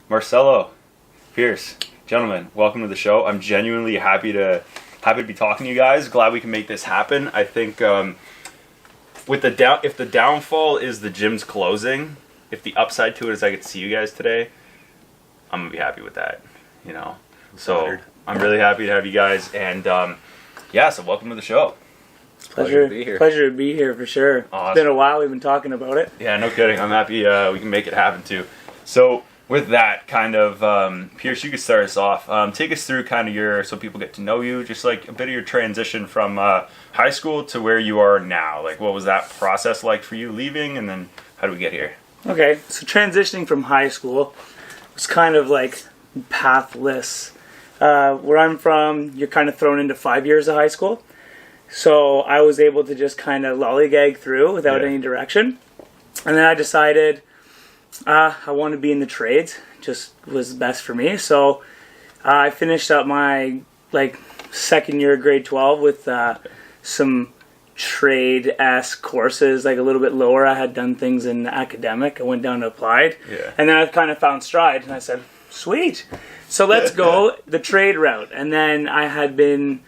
Marcelo, Pierce, gentlemen, welcome to the show. I'm genuinely happy to be talking to you guys. Glad we can make this happen. I think if the downfall is the gym's closing, if the upside to it is I get to see you guys today, I'm gonna be happy with that. You know, so I'm really happy to have you guys, and so welcome to the show. It's a pleasure to be here. Pleasure to be here for sure. Awesome. It's been a while. We've been talking about it. Yeah, no kidding. I'm happy we can make it happen too. So with that, kind of, Pierce, you could start us off. Take us through kind of so people get to know you, just like a bit of your transition from high school to where you are now. Like, what was that process like for you leaving, and then how did we get here? Okay, so transitioning from high school was kind of like pathless. Where I'm from, you're kind of thrown into 5 years of high school. So I was able to just kind of lollygag through without any direction. And then I decided I want to be in the trades. Just was best for me. So I finished up my second year of grade 12 with some trade-esque courses, like a little bit lower. I had done things in academic. I went down to applied. Yeah. And then I kind of found stride. And I said, sweet. So let's go the trade route. And then I had been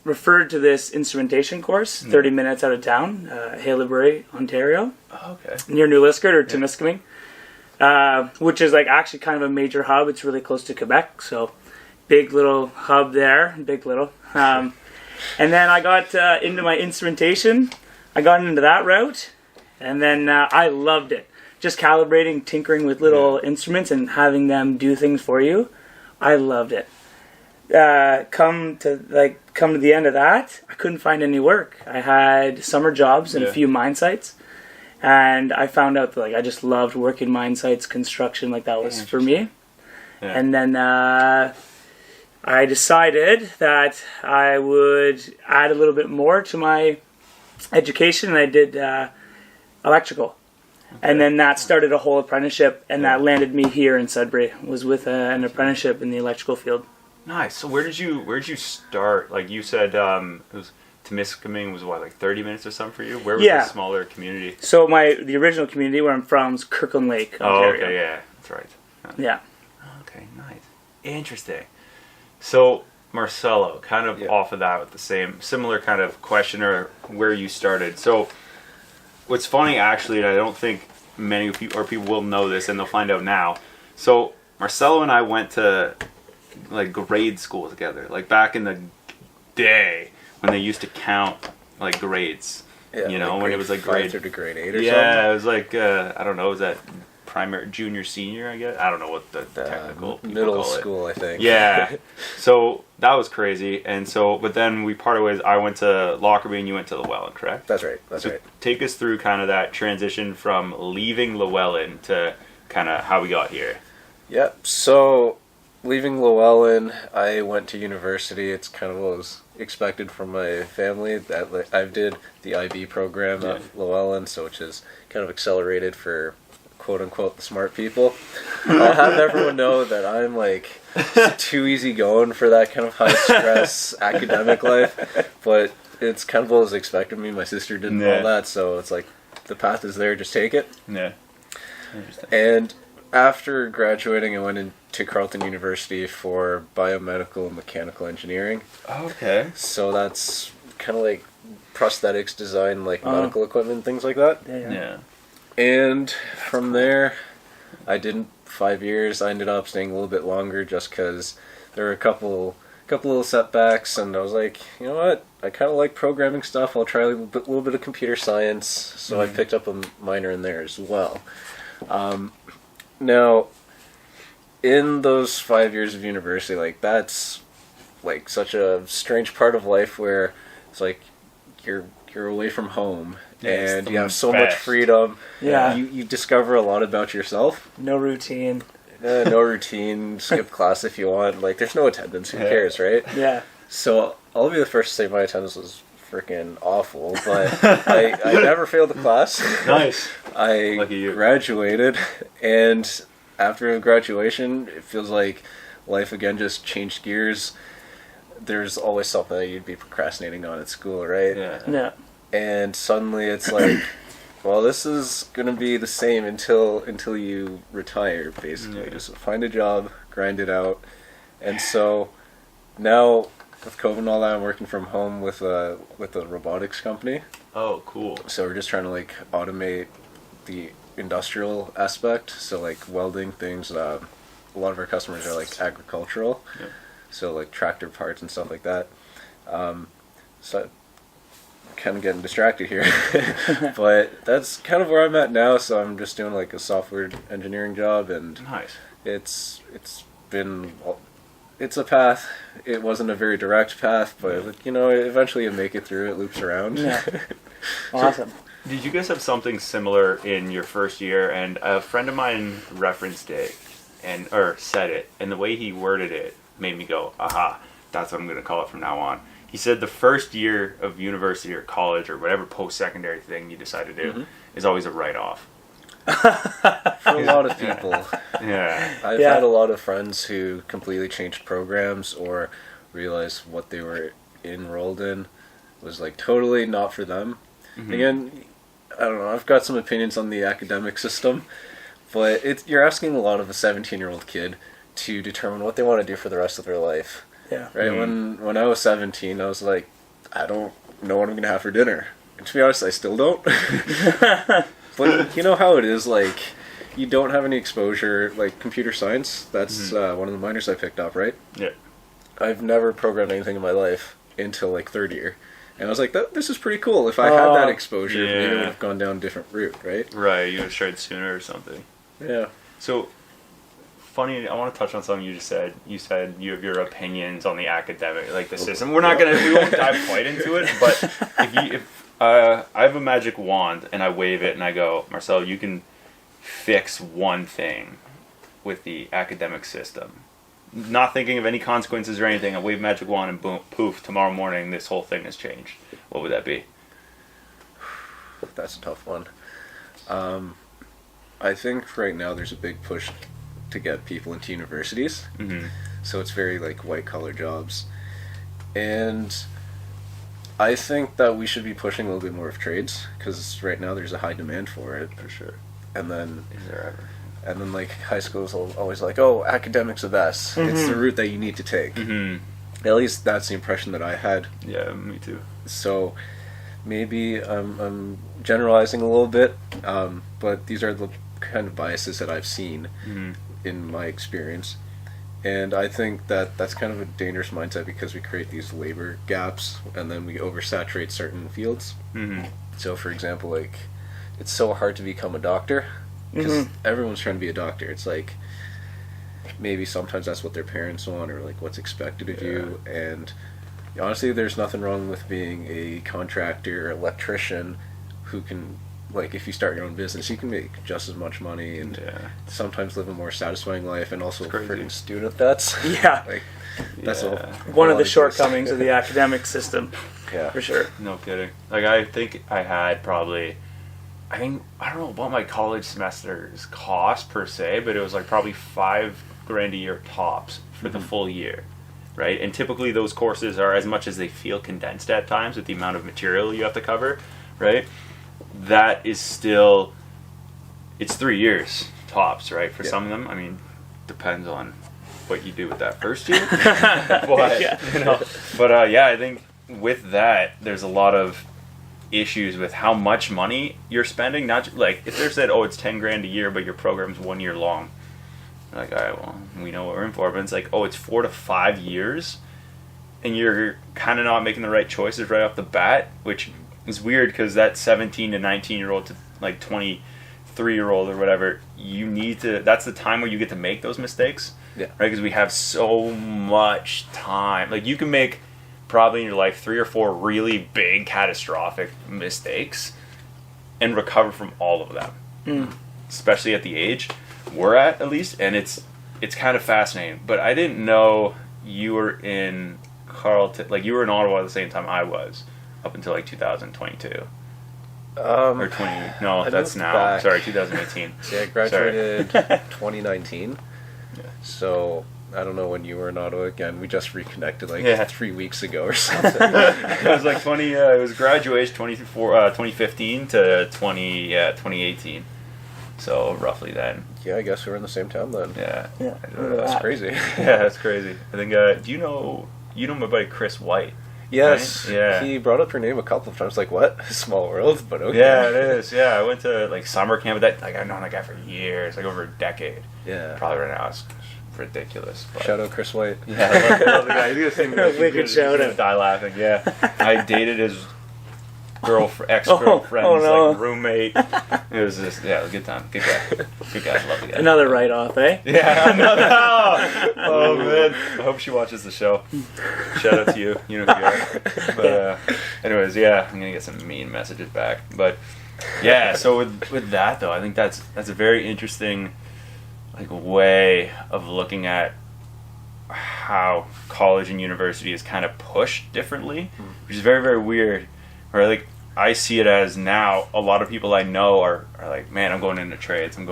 referred to this instrumentation course, 30 minutes out of town, Haileybury, Ontario. Oh, okay. Near New Liskeard or Timiskaming, which is like actually kind of a major hub. It's really close to Quebec, so big little hub there, big little. And then I got into my instrumentation. I got into that route, and then I loved it. Just calibrating, tinkering with little instruments and having them do things for you. I loved it. Come to the end of that, I couldn't find any work. I had summer jobs in a few mine sites, and I found out that I just loved working mine sites, construction, that was for me. Yeah. And then I decided that I would add a little bit more to my education, and I did electrical. Okay. And then that started a whole apprenticeship, and that landed me here in Sudbury. Was with an apprenticeship in the electrical field. Nice. So where did you start? Like you said, it was Timiskaming was 30 minutes or something for you? Where was the smaller community? So the original community where I'm from is Kirkland Lake, Ontario. Oh, okay, yeah, that's right. Yeah. Okay, nice. Interesting. So Marcelo, kind of off of that with the similar kind of question or where you started. So what's funny actually, and I don't think many people will know this, and they'll find out now. So Marcelo and I went to grade school together, back in the day when they used to count grades. Yeah, when it was grade 5 to grade 8 or something. Yeah, it was I don't know, was that primary, junior, senior? I guess I don't know what the technical middle school, I think. Yeah, so that was crazy, and so but then we parted ways. I went to Lockerbie, and you went to Llewellyn, correct? That's right. That's right. Take us through kind of that transition from leaving Llewellyn to kind of how we got here. Yep. So leaving Llewellyn, I went to university. It's kind of what was expected from my family. That I did the IB program at Llewellyn, so which is kind of accelerated for quote unquote the smart people. I'll have everyone know that I'm too easy going for that kind of high stress academic life, but it's kind of what was expected of me. My sister didn't know that, so it's the path is there, just take it. Yeah. And after graduating, I went into Carleton University for biomedical and mechanical engineering. Okay. So that's kind of prosthetics design, medical equipment, things like that. Yeah. And from there, I did 5 years. I ended up staying a little bit longer just because there were a couple little setbacks, and I was like, you know what? I kind of like programming stuff. I'll try a little bit of computer science. So I picked up a minor in there as well. Now, in those 5 years of university, that's such a strange part of life where it's you're away from home and you have so much freedom. Yeah, you discover a lot about yourself. No routine. No routine. Skip class if you want. There's no attendance. Who cares, right? Yeah. So I'll be the first to say my attendance was freaking awful, but I never failed the class. Nice. I graduated, and after graduation, it feels like life again just changed gears. There's always something that you'd be procrastinating on at school, right? Yeah. Yeah. And suddenly it's Well, this is gonna be the same until you retire, basically. Yeah. Just find a job, grind it out, and so now with COVID and all that, I'm working from home with a robotics company. Oh, cool. So we're just trying to like automate the industrial aspect. So like welding things. A lot of our customers are like agricultural, Yeah. so like tractor parts and stuff like that. So kind of getting distracted here, but that's kind of where I'm at now. So I'm just doing like a software engineering job, and Nice. it's a path. It wasn't a very direct path, but you know, eventually you make it through. It loops around. Yeah. Awesome. Did you guys have something similar in your first year? And a friend of mine referenced it or said it, and the way he worded it made me go, aha, that's what I'm going to call it from now on. He said the first year of university or college or whatever post-secondary thing you decide to do is always a write-off. For a lot of people. Yeah. I've had a lot of friends who completely changed programs or realized what they were enrolled in was like totally not for them. Again, I don't know, I've got some opinions on the academic system, but you're asking a lot of a 17-year-old kid to determine what they want to do for the rest of their life. Yeah. Right? When I was 17, I was like, I don't know what I'm going to have for dinner. And to be honest, I still don't. But you know how it is, like, you don't have any exposure, like computer science, that's one of the minors I picked up, right? Yeah. I've never programmed anything in my life until like third year. And I was like, this is pretty cool. If I had that exposure, maybe I would have gone down a different route, right? Right, you would have started sooner or something. Yeah. So, funny, I want to touch on something you just said. You said you have your opinions on the academic, like the system. We won't dive quite into it, but if I have a magic wand and I wave it and I go, Marcel, you can fix one thing with the academic system. Not thinking of any consequences or anything, I wave magic wand and boom, poof, tomorrow morning this whole thing has changed. What would that be? That's a tough one. I think right now there's a big push to get people into universities. So it's very like white collar jobs. And I think that we should be pushing a little bit more of trades, because right now there's a high demand for it. For sure. And then Is there ever? And then, like, high school's always like, oh, academics are best. It's the route that you need to take. At least that's the impression that I had. Yeah, me too. So maybe I'm generalizing a little bit, but these are the kind of biases that I've seen in my experience. And I think that that's kind of a dangerous mindset, because we create these labor gaps and then we oversaturate certain fields. So, for example, like, it's so hard to become a doctor. Because everyone's trying to be a doctor. It's like, maybe sometimes that's what their parents want, or like what's expected of you. And honestly, there's nothing wrong with being a contractor or electrician who can, like, if you start your own business, you can make just as much money and sometimes live a more satisfying life, and also freaking student debts. Yeah. Like, that's one of the shortcomings of the academic system. Yeah. For sure. No kidding. Like, I think I had probably, I don't know what my college semesters cost per se, but it was like probably $5,000 a year tops for the full year, right? And typically those courses are, as much as they feel condensed at times with the amount of material you have to cover, right? That is still, it's 3 years tops, right? For some of them, I mean, depends on what you do with that first year. But, you know, but I think with that, there's a lot of issues with how much money you're spending. Not like if they said, oh, it's $10,000 a year, but your program's 1 year long. You're like, all right, well, we know what we're in for. But it's like, oh, it's 4 to 5 years, and you're kind of not making the right choices right off the bat, which is weird, because that 17 to 19-year-old to like 23-year-old or whatever, you need to. That's the time where you get to make those mistakes, right? Because we have so much time. Like, you can make probably in your life 3 or 4 really big catastrophic mistakes and recover from all of them, especially at the age we're at least. And it's kind of fascinating. But I didn't know you were in Carleton, like you were in Ottawa at the same time I was, up until like 2022 or 20. No, that's now. Back. Sorry, 2018. See, I graduated 2019. So I don't know when you were in Ottawa again. We just reconnected like Yeah. 3 weeks ago or something. It was like 20. It was graduation 2015 to 2018. So roughly then. Yeah, I guess we were in the same town then. Yeah. Yeah. That's crazy. Yeah, that's crazy. I think. Do you know my buddy Chris White? Yes. Right? Yeah. He brought up her name a couple of times. Like, what? Small world, but okay. Yeah, it is. Yeah, I went to like summer camp with that. Like I've known that guy for years, like over a decade. Yeah. Probably right now it's ridiculous. But. Shout out Chris White. Yeah, I love the guy. He's gonna sing. Wicked shout out. Die laughing. Yeah, I dated his ex-girlfriend's no. like roommate. It was just it was a good time. Good guy. Good guy. Love the guy. Another write-off, eh? Yeah. Another. Oh man. I hope she watches the show. Shout out to you. You know who you are. But anyways, yeah, I'm gonna get some mean messages back. But yeah, so with that though, I think that's a very interesting like way of looking at how college and university is kind of pushed differently, which is very, very weird. Or like I see it as now a lot of people I know are like, man, I'm going into trades, and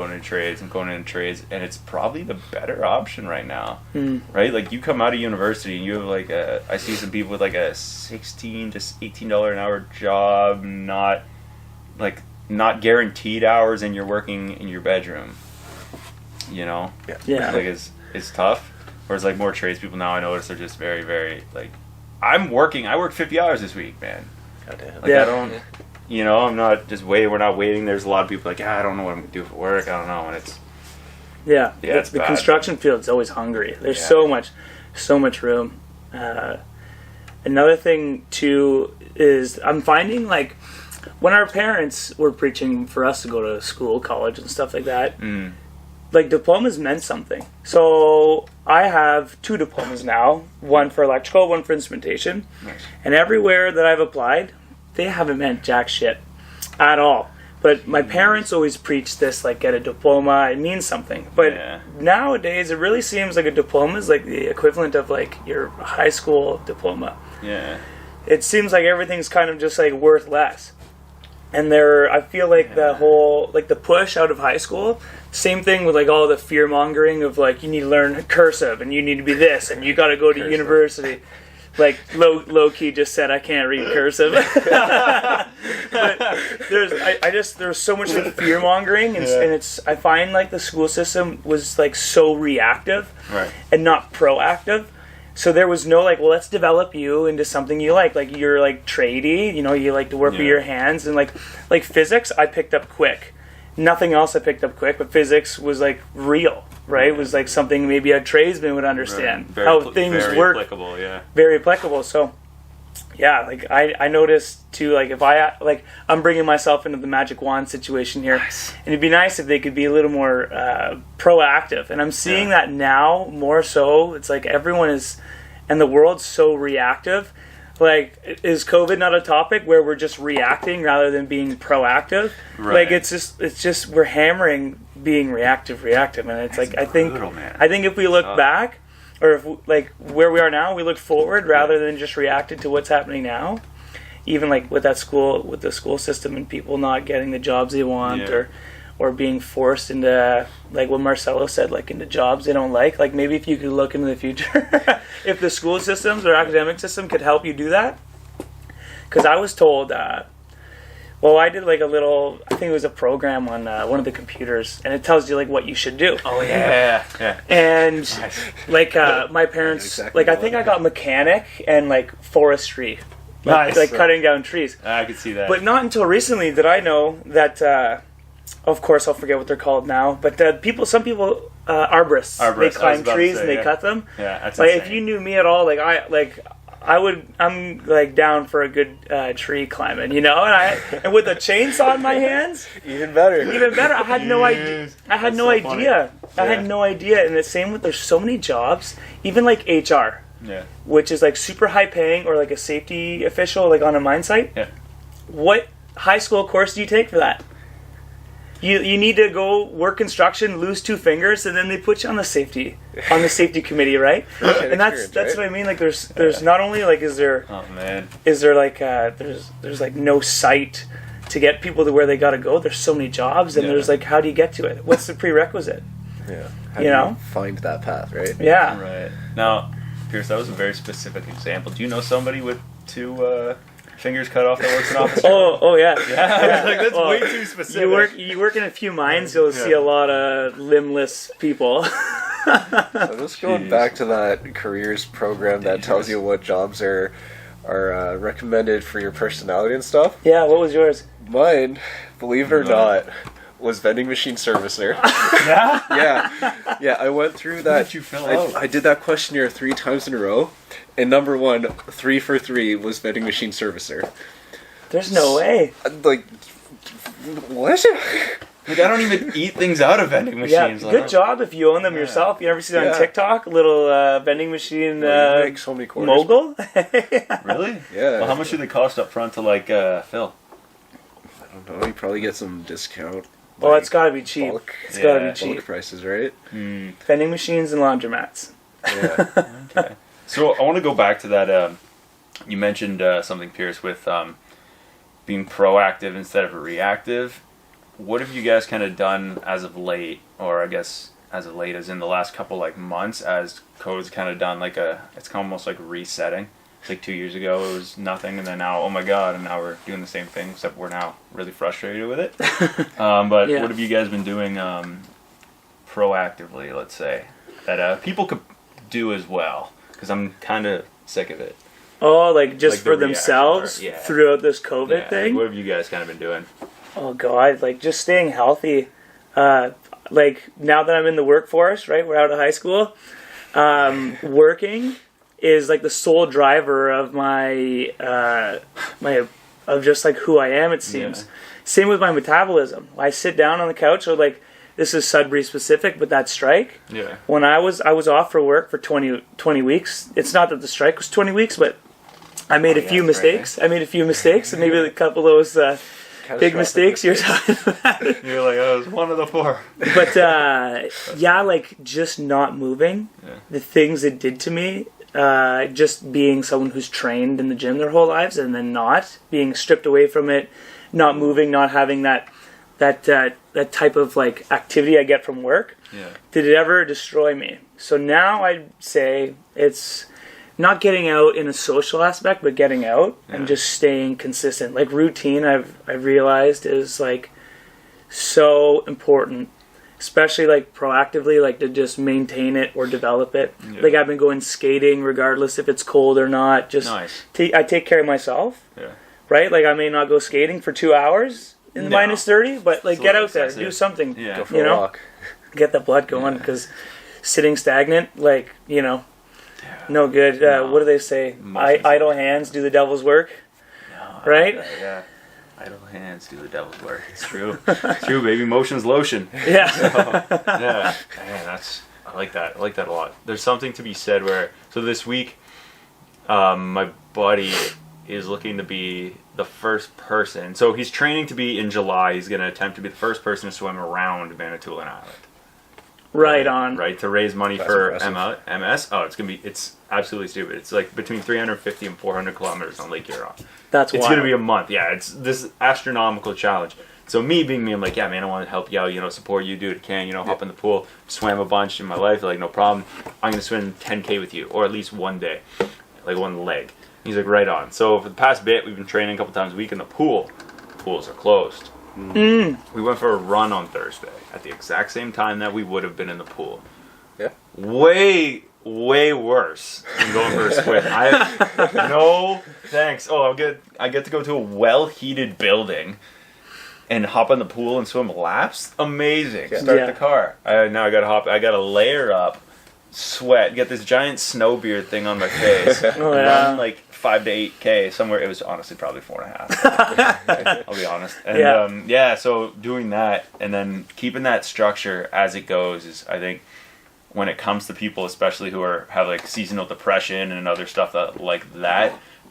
it's probably the better option right now, right? Like you come out of university and you have like I see some people with like a $16 to $18 an hour job, not guaranteed hours, and you're working in your bedroom. You know, Yeah. like it's tough. Whereas like more tradespeople now, I notice are just very, very like, I worked 50 hours this week, man. Goddamn. Like I don't, I'm not just waiting. We're not waiting. There's a lot of people like, I don't know what I'm gonna do for work. I don't know, and it's it's the bad. Construction field's always hungry. There's Yeah. so much room. Another thing too is I'm finding like when our parents were preaching for us to go to school, college, and stuff like that. Like diplomas meant something. So I have 2 diplomas now, one for electrical, one for instrumentation. Nice. And everywhere that I've applied, they haven't meant jack shit at all. But my parents always preached this, like get a diploma, it means something. But nowadays it really seems like a diploma is like the equivalent of like your high school diploma. Yeah. It seems like everything's kind of just like worth less. And I feel like the whole, like the push out of high school, same thing with like all the fear mongering of like, you need to learn cursive and you need to be this and you got to go to university. Like low key just said, I can't read cursive. But there's so much like fear mongering and I find like the school system was like so reactive and not proactive. So there was no like, well, let's develop you into something you like. Like you're like tradey, you like to work with your hands, and like physics, I picked up quick. Nothing else I picked up quick, but physics was like real, right? It was like something maybe a tradesman would understand how things work. Very applicable, yeah. Very applicable. So yeah, like I noticed too, like if I'm bringing myself into the magic wand situation here, and it'd be nice if they could be a little more proactive. And I'm seeing that now more so. It's like everyone is, and the world's so reactive. Like, is COVID not a topic where we're just reacting rather than being proactive? Right. Like it's just we're hammering being reactive, and it's like brutal, man. I think if we look back, or if like where we are now, we look forward rather than just reacted to what's happening now. Even like with the school system and people not getting the jobs they want, or being forced into, like what Marcelo said, like into jobs they don't like. Like maybe if you could look into the future, if the school systems or academic system could help you do that. Because I was told, I did like a little, I think it was a program on one of the computers, and it tells you like what you should do. Oh yeah. And like my parents, Exactly like I think I got mechanic and like forestry. Like cutting down trees. I could see that. But not until recently did I know that, of course I'll forget what they're called now, but some people, arborists, they climb trees and they cut them. Yeah, that's like insane. if you knew me at all, I'm like down for a good tree climbing, and with a chainsaw in my hands, Even better. I had no idea. I had no idea. And the same with, there's so many jobs, even like HR. Yeah. Which is like super high paying, or like a safety official, like on a mine site. Yeah. What high school course do you take for that? You need to go work construction, lose 2 fingers, and then they put you on the safety committee, right? And that's what I mean. Like there's not only like is there like there's like no site to get people to where they got to go. There's so many jobs, and there's like, how do you get to it? What's the prerequisite? Yeah. How you do know? find that path, right? Yeah. Right. Now, Pierce, that was a very specific example. Do you know somebody with two fingers cut off that works in office? Oh yeah. Yeah, like, that's Well, way too specific. You work in a few mines, you'll see a lot of limbless people. So just going Jeez. back to that careers program that tells you what jobs are recommended for your personality and stuff. Yeah, what was yours? Mine, believe it or not, was vending machine servicer. Yeah? Yeah, I went through that. Did you fill out? I did that questionnaire 3 times in a row, and number 1, 3 for 3 was vending machine servicer. There's no way. Like, what? Like, I don't even eat things out of vending Yeah, machines. good job if you own them yourself. You ever see that on Yeah. TikTok? A little vending machine You make so many quarters. mogul? Really? Yeah. Well, how much do they cost up front to, like, fill? I don't know, you probably get some discount. Oh, it's got to be cheap. Bulk. It's got to Yeah. be cheap. Bulk prices, right? Vending machines and laundromats. Yeah. Okay. So I want to go back to that. You mentioned something, Pierce, with being proactive instead of reactive. What have you guys kind of done as of late, or I guess as of late as in the last couple like months, as CODE's kind of done like it's almost like resetting. It's like 2 years ago it was nothing, and then now, oh my god, and now we're doing the same thing, except we're now really frustrated with it. But Yeah. what have you guys been doing proactively, let's say, that people could do as well? Because I'm kind of sick of it. Oh, like just Like the for reaction themselves part, yeah. throughout this COVID Yeah, thing? what have you guys kind of been doing? Oh god, like just staying healthy. Like now that I'm in the workforce, right? We're out of high school. Working is like the sole driver of my of just like who I am. It seems. Yeah. Same with my metabolism. I sit down on the couch, or like this is Sudbury specific, but that strike. Yeah. When I was off for work for 20 weeks. It's not that the strike was 20 weeks, but I made a few that's right, mistakes. I made a few mistakes, and maybe a couple of those big mistakes you're talking about. You're like, oh, it was one of the 4. But yeah, like just not moving, the things it did to me, just being someone who's trained in the gym their whole lives and then not being stripped away from it, not moving, not having that type of like activity I get from work. Yeah. Did it ever destroy me? So now I'd say it's not getting out in a social aspect, but getting out and just staying consistent. Like routine, I've realized is like so important, especially like proactively, like to just maintain it or develop it. Yeah. Like I've been going skating regardless if it's cold or not. Just Nice. I take care of myself, Yeah. right? Like I may not go skating for 2 hours in the No. minus 30, but like It's a get little out there, excessive. do something. Yeah. Go for You a know? walk. Get the blood going, because sitting stagnant, like, you know, no good. No. What do they say? Motion's Idle hands do the devil's work. No, Right? Yeah. Idle hands do the devil's work. It's true. It's true, baby. Motion's lotion. Yeah. Yeah. Man, I like that. I like that a lot. There's something to be said where, so this week, my buddy is looking to be the first person. So he's training to be in July. He's going to attempt to be the first person to swim around Manitoulin Island. Right on. Right, to raise money That's for impressive. MS. Oh, it's absolutely stupid. It's like between 350 and 400 kilometers on Lake Huron. That's It's wild. going to be a month. Yeah, it's this astronomical challenge. So me being me, I'm like, yeah, man, I want to help you out, you know, support you, do what I can, you know, hop in the pool. Swam a bunch in my life, like, no problem. I'm going to swim 10K with you, or at least one day, like one leg. He's like, right on. So for the past bit, we've been training a couple times a week in the pool. Pools are closed. We went for a run on Thursday at the exact same time that we would have been in the pool. Yeah. Way worse than going for a swim. No thanks. Oh, I get to go to a well-heated building and hop in the pool and swim laps. Amazing. Yeah. Start Yeah. the car. I gotta layer up, sweat, get this giant snow beard thing on my face, Oh, yeah. run like 5 to 8K somewhere. It was honestly probably 4.5. I'll be honest. And so doing that and then keeping that structure as it goes is, I think, when it comes to people, especially who have like seasonal depression and other stuff that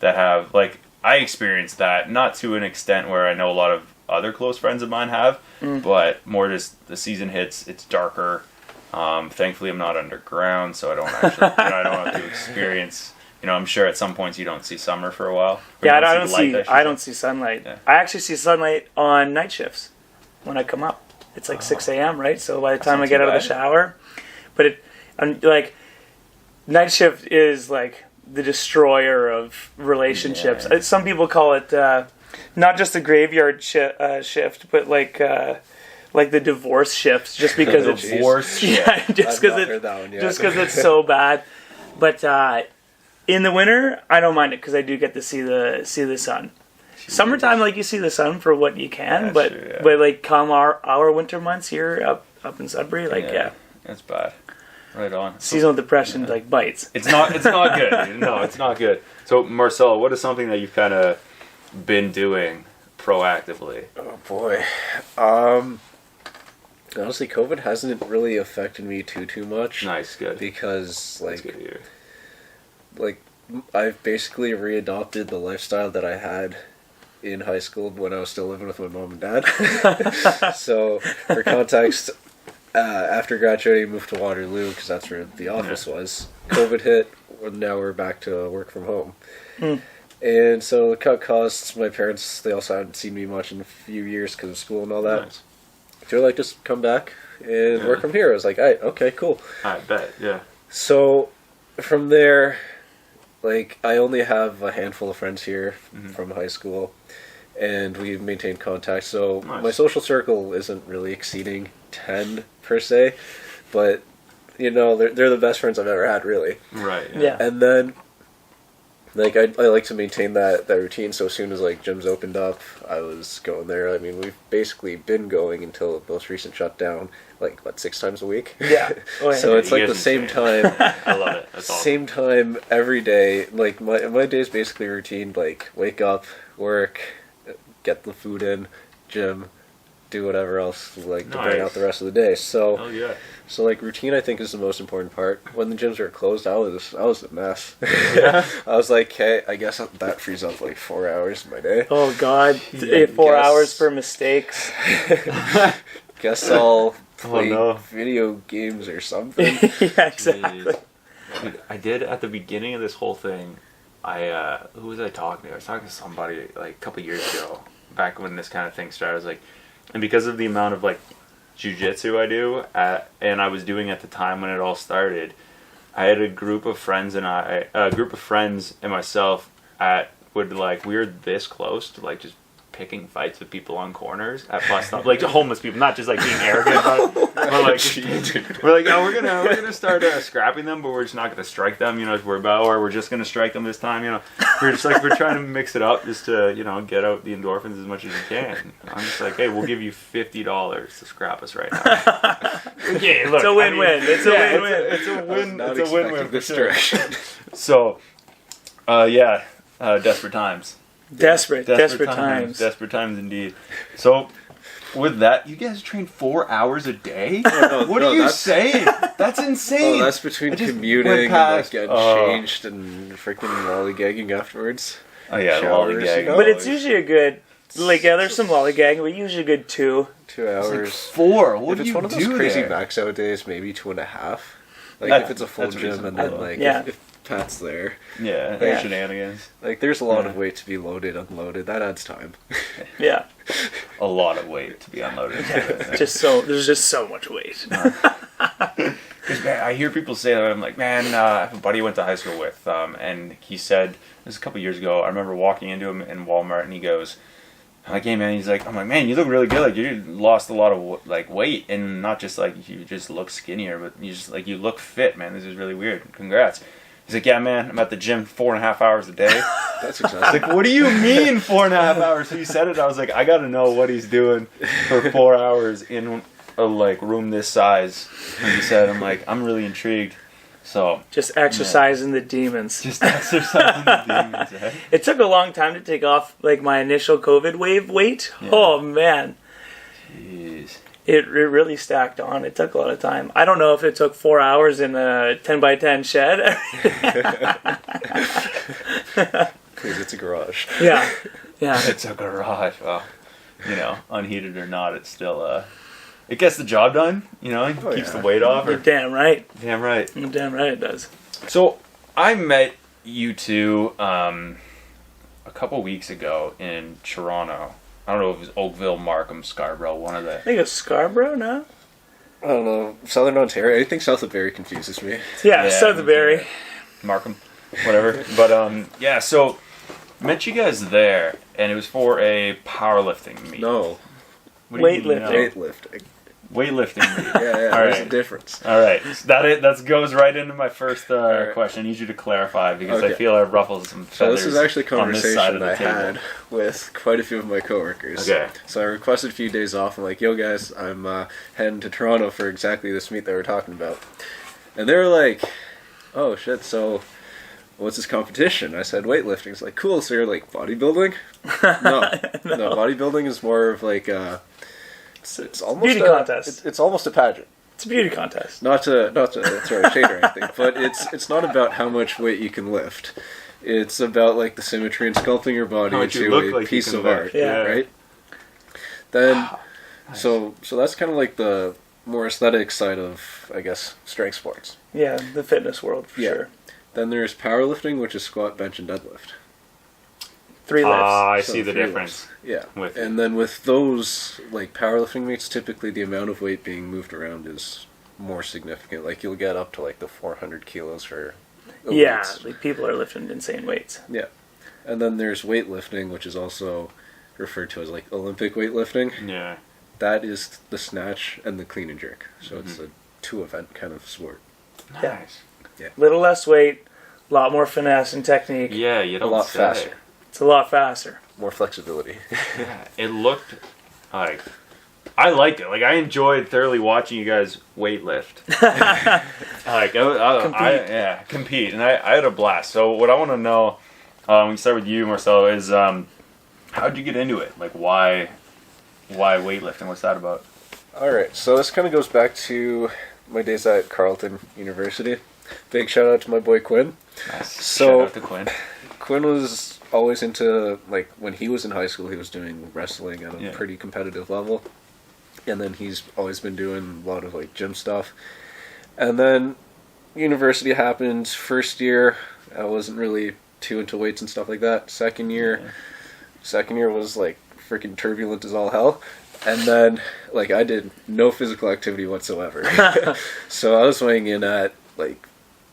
have, like, I experienced that, not to an extent where I know a lot of other close friends of mine have, but more just the season hits, it's darker. Thankfully, I'm not underground, so I don't actually, I don't have to experience. I'm sure at some points you don't see summer for a while. Or Yeah, you I don't the light, see. should I say. don't see sunlight. Yeah. I actually see sunlight on night shifts when I come up. It's like 6 a.m. right? So by the time not I get too out of the bad. shower, But like night shift is like the destroyer of relationships. Yeah. Some people call it not just a graveyard shift, but like the divorce shifts, just because it's divorce. yeah, just because it's so bad. But in the winter, I don't mind it because I do get to see the sun. Jeez. Summertime, like you see the sun for what you can, but like come our winter months here up in Sudbury, like it's bad. Right on. Seasonal depression like bites. It's not good. No, it's not good. So Marcelo, what is something that you've kind of been doing proactively? Oh boy. Honestly, COVID hasn't really affected me too much. Nice, good. Because That's good to hear. like I've basically readopted the lifestyle that I had in high school when I was still living with my mom and dad. So, for context, after graduating, I moved to Waterloo because that's where the office was. COVID hit, and now we're back to work from home. And so to cut costs, my parents, they also hadn't seen me much in a few years because of school and all that. Nice. They're like, just come back and work from here. I was like, okay, cool. I bet, yeah. So, from there, like, I only have a handful of friends here from high school, and we've maintained contact. So, my social circle isn't really exceeding 10 per se, but, you know, they're the best friends I've ever had, really. Right. Yeah. And then, like, I like to maintain that routine, so as soon as, like, gyms opened up, I was going there. I mean, we've basically been going until the most recent shutdown, like, 6 times a week? Yeah. Oh, yeah. So it's like the same time. I love it. That's awesome. Same time every day. Like, my day's basically routine, like, wake up, work, get the food in, gym, do whatever else, like, to bring out the rest of the day. So, oh, yeah. So, like, routine, I think, is the most important part. When the gyms were closed, I was a mess. Yeah. I was like, hey, I guess that frees up, like, 4 hours of my day. Oh, God. 4 hours for mistakes. Guess I'll play video games or something. Yeah, exactly. Dude, I did, at the beginning of this whole thing, who was I talking to? I was talking to somebody, like, a couple years ago, back when this kind of thing started. I was like, and because of the amount of, like, jiu-jitsu I do, and I was doing at the time when it all started, I had a group of friends and myself we were this close to like just picking fights with people on corners at bus stops, like homeless people, not just like being arrogant, but like we're like, oh, we're gonna start scrapping them, but we're just not gonna strike them, you know, or we're just gonna strike them this time, you know. We're trying to mix it up just to, you know, get out the endorphins as much as you can. I'm just like, hey, we'll give you $50 to scrap us right now. Okay, look, it's a win-win. It's a win-win. It's a win-win for sure. So, desperate times. Desperate times. Desperate times indeed. So, with that, you guys train 4 hours a day? What are you saying? That's insane. Oh, that's between commuting and like getting changed and freaking lollygagging afterwards. Oh yeah, lollygagging. You know? But it's usually a good, like, there's some lollygagging, but usually a good 2 hours. Like 4. What do you do? If it's one of those crazy there? max out days, maybe 2.5. Like if it's a full gym and then like if Pat's there. Yeah, shenanigans. Like there's a lot of weight to be loaded, unloaded. That adds time. Yeah. A lot of weight to be unloaded. There's just so much weight. Because I hear people say that, I'm like, man, I have a buddy I went to high school with, and he said, this was a couple years ago, I remember walking into him in Walmart, and he goes, I'm like, hey man, I'm like, man, you look really good, like you lost a lot of like weight, and not just like you just look skinnier, but you look fit, man, this is really weird, congrats. He's like, yeah man, I'm at the gym 4.5 hours a day. That's exactly. Like, what do you mean 4.5 hours? So he said it, I was like, I gotta know what he's doing for 4 hours in a like room this size. And he said, I'm like, I'm really intrigued. So just exercising the demons. Just exercising the demons, eh? It took a long time to take off like my initial COVID wave weight. Yeah. Oh man. Jeez. It really stacked on. It took a lot of time. I don't know if it took 4 hours in a 10x10 shed. Because it's a garage. Yeah. It's a garage. Well, you know, unheated or not, it's still it gets the job done. You know, it keeps the weight off. You're damn right. Damn right. You're damn right it does. So I met you two a couple weeks ago in Toronto. I don't know if it was Oakville, Markham, Scarborough, one of the... I think it's Scarborough, no? I don't know, Southern Ontario. I think south of Barrie confuses me. Yeah, South of Barrie. Markham, whatever. But yeah. So met you guys there, and it was for a powerlifting meet. No, What do you mean, no? weightlifting. Weightlifting meet. Yeah, All there's right. a difference. All right, so that goes right into my first right. question. I need you to clarify because I Okay. feel it ruffles some So feathers. this is actually a on this side conversation of the I table. had with quite a few of my coworkers. Okay. So I requested a few days off. I'm like, yo guys, I'm heading to Toronto for exactly this meet that we're talking about. And they were like, oh shit, so what's this competition? I said weightlifting. It's like, cool, so you're like bodybuilding? No, bodybuilding is more of like it's almost Beauty contest. It's almost a pageant. It's a beauty contest. Not to throw shade or anything, but it's not about how much weight you can lift. It's about like the symmetry and sculpting your body How much you into look a like you piece can of lift. art, Yeah. right? Then, Nice. so that's kind of like the more aesthetic side of, I guess, strength sports. Yeah, the fitness world for Yeah. sure. Then there's powerlifting, which is squat, bench, and deadlift. 3 lifts. I So see the 3 difference. Yeah, With and then with those like powerlifting meets, typically the amount of weight being moved around is more significant. Like you'll get up to like the 400 kilos for Yeah, elites. like people are lifting insane weights. Yeah. And then there's weightlifting, which is also referred to as like Olympic weightlifting. Yeah. That is the snatch and the clean and jerk. So Mm-hmm. it's a 2-event kind of sport. Yeah. Nice. Little less weight, a lot more finesse and technique. Yeah, you A don't lot say. faster. It's a lot faster. More flexibility. Yeah, it looked like I liked it. Like I enjoyed thoroughly watching you guys weightlift. Compete, and I had a blast. So what I want to know, we can start with you, Marcelo, is how'd you get into it? Like why weightlifting? What's that about? Alright, so this kind of goes back to my days at Carleton University. Big shout out to my boy Quinn. Nice. So- Shout out to Quinn. Quinn was always into, like, when he was in high school, he was doing wrestling at a Yeah. pretty competitive level. And then he's always been doing a lot of, like, gym stuff. And then university happened. First year, I wasn't really too into weights and stuff like that. Second year was, like, freaking turbulent as all hell. And then, like, I did no physical activity whatsoever. So I was weighing in at, like,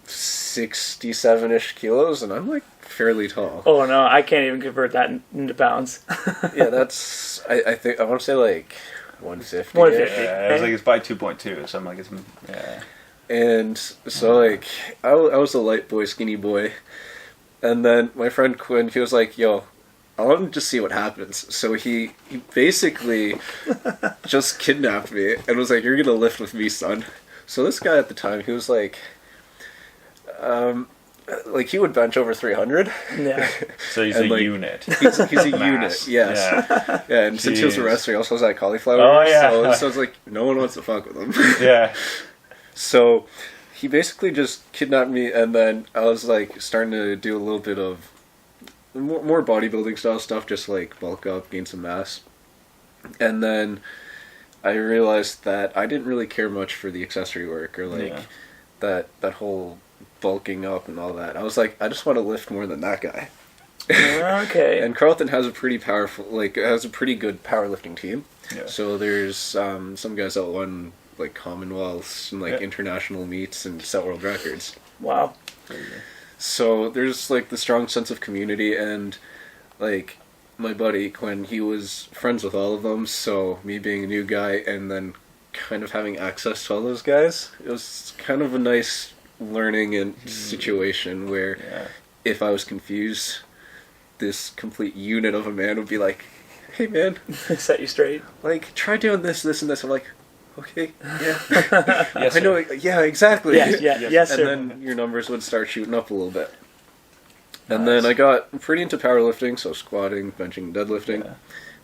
67-ish kilos, and I'm, like, fairly tall. Oh no, I can't even convert that into pounds. Yeah, that's, I think, I want to say, like, 150. 150. Yeah, I was like it's by 2.2, so I'm like it's yeah. And so, like, I was a light boy, skinny boy. And then my friend Quinn, he was like, yo, I want to just see what happens. So he basically just kidnapped me and was like, you're going to lift with me, son. So this guy at the time, he was like he would bench over 300. Yeah. So he's And, a like, unit. He's a unit, Mass. yes. Yeah. Yeah, and since he was a Jeez. wrestler, he also has that cauliflower. Oh, yeah. So it's like, no one wants to fuck with him. Yeah. So he basically just kidnapped me, and then I was like starting to do a little bit of more bodybuilding style stuff, just like bulk up, gain some mass. And then I realized that I didn't really care much for the accessory work or like that whole bulking up and all that. I was like, I just want to lift more than that guy. Okay. And Carleton has a pretty powerful, like, has a pretty good powerlifting team. Yeah. So there's some guys that won like Commonwealths and like Yeah. international meets and set world records. Wow. So there's like the strong sense of community, and like my buddy Quinn, he was friends with all of them. So me being a new guy and then kind of having access to all those guys, it was kind of a nice learning and situation where Yeah. if I was confused, this complete unit of a man would be like, hey man, Set you straight. like try doing this, this, and this. I'm like, okay, yeah, Yes, I know, yeah, exactly. Yes, yes, And sir. then your numbers would start shooting up a little bit. And then I got pretty into powerlifting, so squatting, benching, deadlifting, Yeah.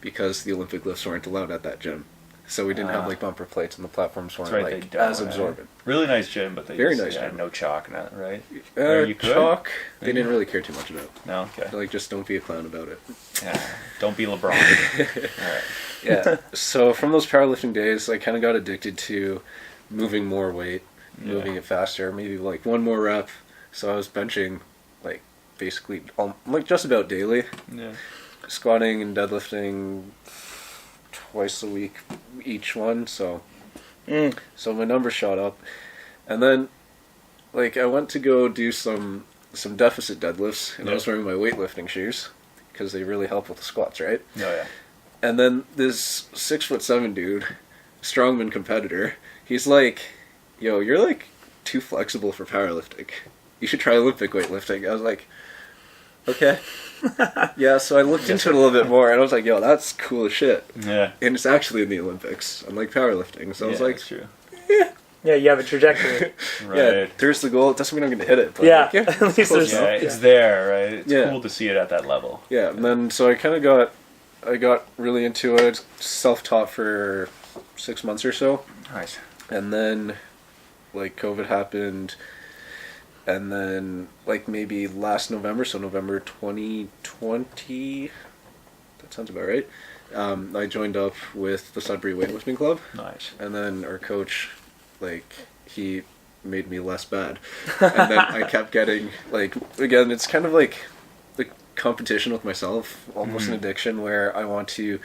because the Olympic lifts weren't allowed at that gym. So we didn't have Ah. like bumper plates, and the platforms weren't That's right, like they don't, as absorbent. Really nice gym, but they Very just, nice yeah, gym. no chalk and that, right? Or you could? Chalk, they Maybe. didn't really care too much about. No, okay. Like, just don't be a clown about it. Yeah. Don't be LeBron. All right. Yeah. So from those powerlifting days, I kind of got addicted to moving more weight, moving it faster, maybe like one more rep. So I was benching like basically like just about daily, Yeah. squatting and deadlifting twice a week each one. So So my number shot up. And then, like, I went to go do some deficit deadlifts, and I was wearing my weightlifting shoes, because they really help with the squats, right? Oh, yeah. And then this 6'7" dude, strongman competitor, he's like, yo, you're like too flexible for powerlifting. You should try Olympic weightlifting. I was like, okay. Yeah, so I looked into it a little bit more, and I was like, yo, that's cool as shit. Yeah. And it's actually in the Olympics, unlike powerlifting. So I was like, that's true. Yeah, you have a trajectory. Right. yeah, there's the goal. It doesn't mean I'm going to hit it. But Yeah, like, yeah, at least there's Yeah, it's there, right? It's cool to see it at that level. Yeah, and then so I kind of got really into it, self-taught for 6 months or so. Nice. And then, like, COVID happened, and then, like, maybe last November, so November 2020, that sounds about right, I joined up with the Sudbury Weightlifting Club. Nice. And then our coach, like, he made me less bad. And then I kept getting, like, again, it's kind of like the competition with myself, almost an addiction, where I want to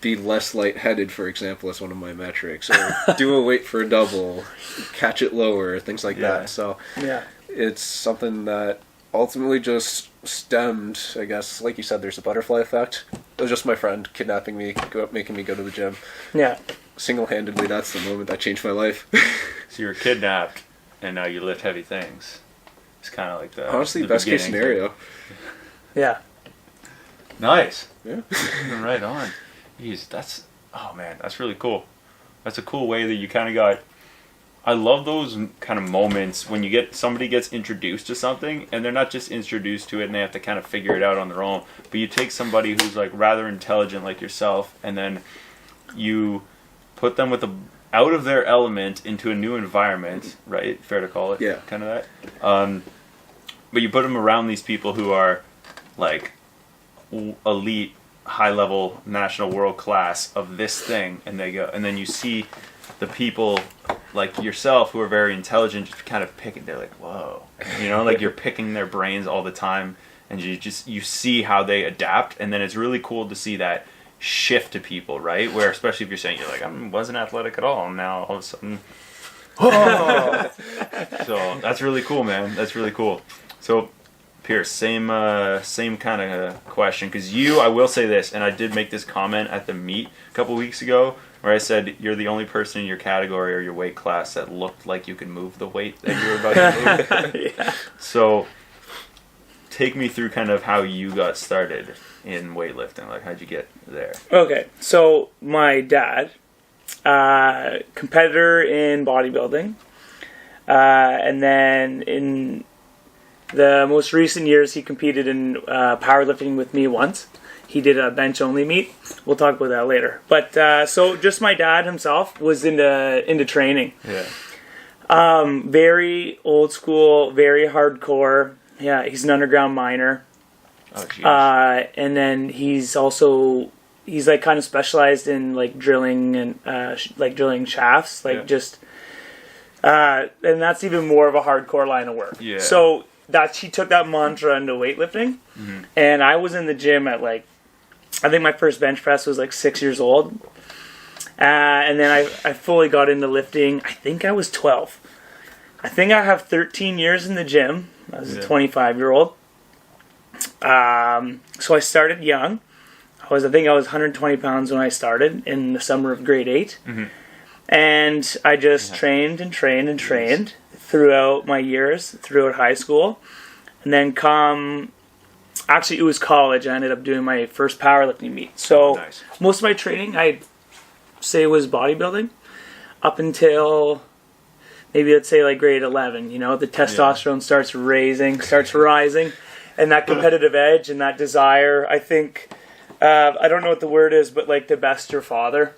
be less lightheaded, for example, as one of my metrics, or do a weight for a double, catch it lower, things like that. So Yeah. it's something that ultimately just stemmed, I guess, like you said, there's a butterfly effect. It was just my friend kidnapping me, making me go to the gym. Yeah. Single-handedly, that's the moment that changed my life. So you were kidnapped, and now you lift heavy things. It's kind of like the Honestly, the best case beginning scenario. Yeah. Nice. Yeah. Right on. Jeez, oh man, that's really cool. That's a cool way that you kind of got. I love those kind of moments when somebody gets introduced to something, and they're not just introduced to it and they have to kind of figure it out on their own, but you take somebody who's like rather intelligent like yourself, and then you put them out of their element into a new environment, right? Fair to call it? Yeah. Kind of that. But you put them around these people who are like elite, high level, national, world class of this thing, and then you see the people like yourself who are very intelligent just kind of picking. They're like, whoa, like you're picking their brains all the time, and you see how they adapt, and then it's really cool to see that shift to people, right? Where especially if you're saying you're like, I wasn't athletic at all, and now all of a sudden, oh. So that's really cool, man. That's really cool. So Pierce, same kind of question, because I will say this, and I did make this comment at the meet a couple weeks ago, where I said you're the only person in your category or your weight class that looked like you could move the weight that you were about to move. Yeah. So take me through kind of how you got started in weightlifting. Like, how'd you get there? Okay, so my dad, competitor in bodybuilding, and then in the most recent years he competed in powerlifting with me once. He did a bench only meet. We'll talk about that later. But so just my dad himself was into training. Yeah. Very old school, very hardcore. Yeah, he's an underground miner. Oh, jeez. And then he's like kind of specialized in like drilling and like drilling shafts, like just and that's even more of a hardcore line of work. Yeah. So he took that mantra into weightlifting, and I was in the gym at like, I think my first bench press was like 6 years old, and then I fully got into lifting. I think I was 12. I think I have 13 years in the gym. I was a 25-year-old. So I started young. I think I was 120 pounds when I started in the summer of grade 8. And I just trained and trained and trained throughout my years, throughout high school. And then actually it was college, I ended up doing my first powerlifting meet. So most of my training, I'd say, was bodybuilding up until maybe let's say like grade 11. The testosterone starts rising, and that competitive edge and that desire, I think, I don't know what the word is, but like to best your father,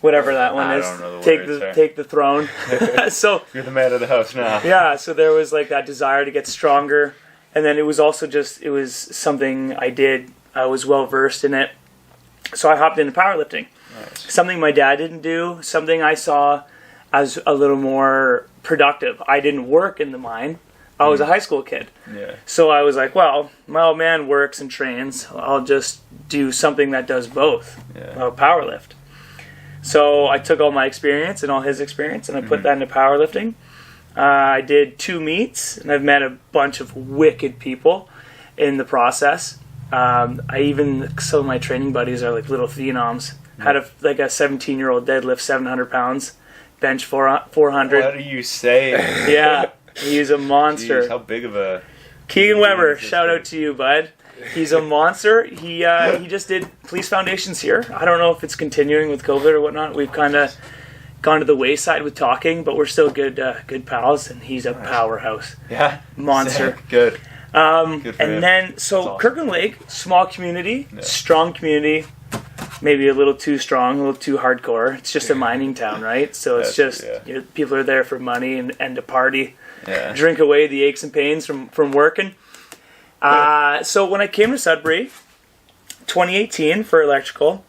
whatever that one is. I don't know the word, take the throne. So you're the man of the house now. Yeah, so there was like that desire to get stronger, and then it was also it was something I did. I was well versed in it, so I hopped into powerlifting. Nice. Something my dad didn't do, something I saw as a little more productive. I didn't work in the mine. I was a high school kid. Yeah. So I was like, well, my old man works and trains. I'll just do something that does both. Yeah. I'll powerlift. So I took all my experience and all his experience, and I put that into powerlifting. I did 2 meets, and I've met a bunch of wicked people in the process. Some of my training buddies are like little phenoms. Had a 17-year-old deadlift 700 pounds, bench 400. What do you say? Yeah, he's a monster. Jeez, how big of a... Keegan Weber, shout out to you, bud. He's a monster. He just did police foundations here. I don't know if it's continuing with COVID or whatnot. We've kind of gone to the wayside with talking, but we're still good pals, and he's a powerhouse. Yeah. Monster. Sick. Good. Good for him. And then, so awesome. Kirkland Lake, small community, strong community, maybe a little too strong, a little too hardcore. It's just a mining town, right? So it's just, people are there for money and to party, drink away the aches and pains from working. So when I came to Sudbury, 2018 for electrical,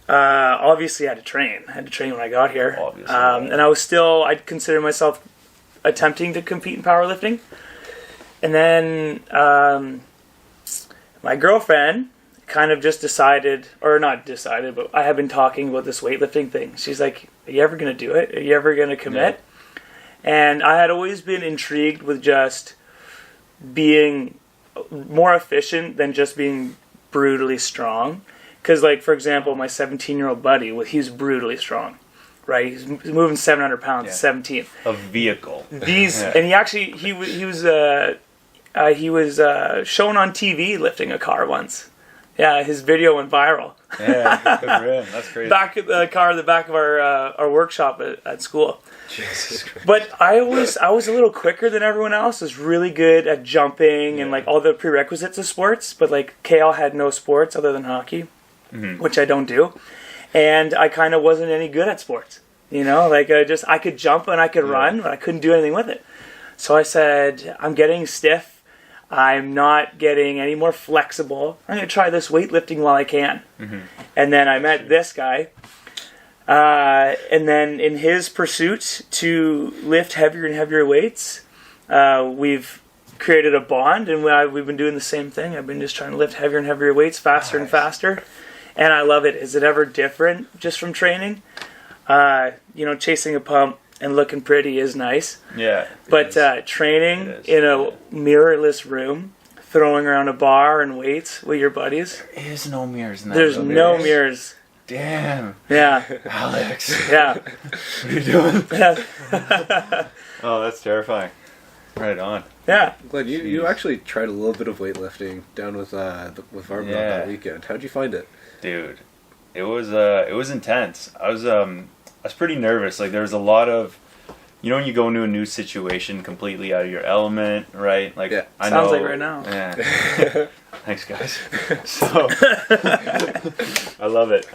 obviously I had to train. I had to train when I got here. And I'd consider myself attempting to compete in powerlifting. And then my girlfriend kind of just decided, or not decided, but I have been talking about this weightlifting thing. She's like, are you ever going to do it? Are you ever going to commit? Yeah. And I had always been intrigued with just being more efficient than just being brutally strong. Because, like, for example, my 17-year-old buddy, he's brutally strong. Right, he's moving 700 pounds, 17. A vehicle. And he actually he was shown on TV lifting a car once. Yeah, his video went viral. Yeah, good for him. That's crazy. Back at the car in the back of our workshop at school. Jesus Christ. But I was a little quicker than everyone else. I was really good at jumping and like all the prerequisites of sports. But like Kale had no sports other than hockey, which I don't do. And I kind of wasn't any good at sports, like I could jump and I could run, but I couldn't do anything with it. So I said, I'm getting stiff. I'm not getting any more flexible. I'm going to try this weightlifting while I can. And then I met this guy. And then in his pursuit to lift heavier and heavier weights, we've created a bond, and we've been doing the same thing. I've been just trying to lift heavier and heavier weights faster and faster. And I love it. Is it ever different just from training? Chasing a pump and looking pretty is nice. Yeah. But training in a mirrorless room, throwing around a bar and weights with your buddies. There's no mirrors in that. There's no mirrors. Damn. Yeah. Alex. Yeah. What are you doing? Oh, that's terrifying. Right on. Yeah. I'm glad you actually tried a little bit of weightlifting down with Varmont that weekend. How'd you find it? Dude, it was intense. I was pretty nervous. Like, there was a lot of, when you go into a new situation completely out of your element, right? Like, I sounds know, like right now. Yeah. Thanks, guys. So, I love it.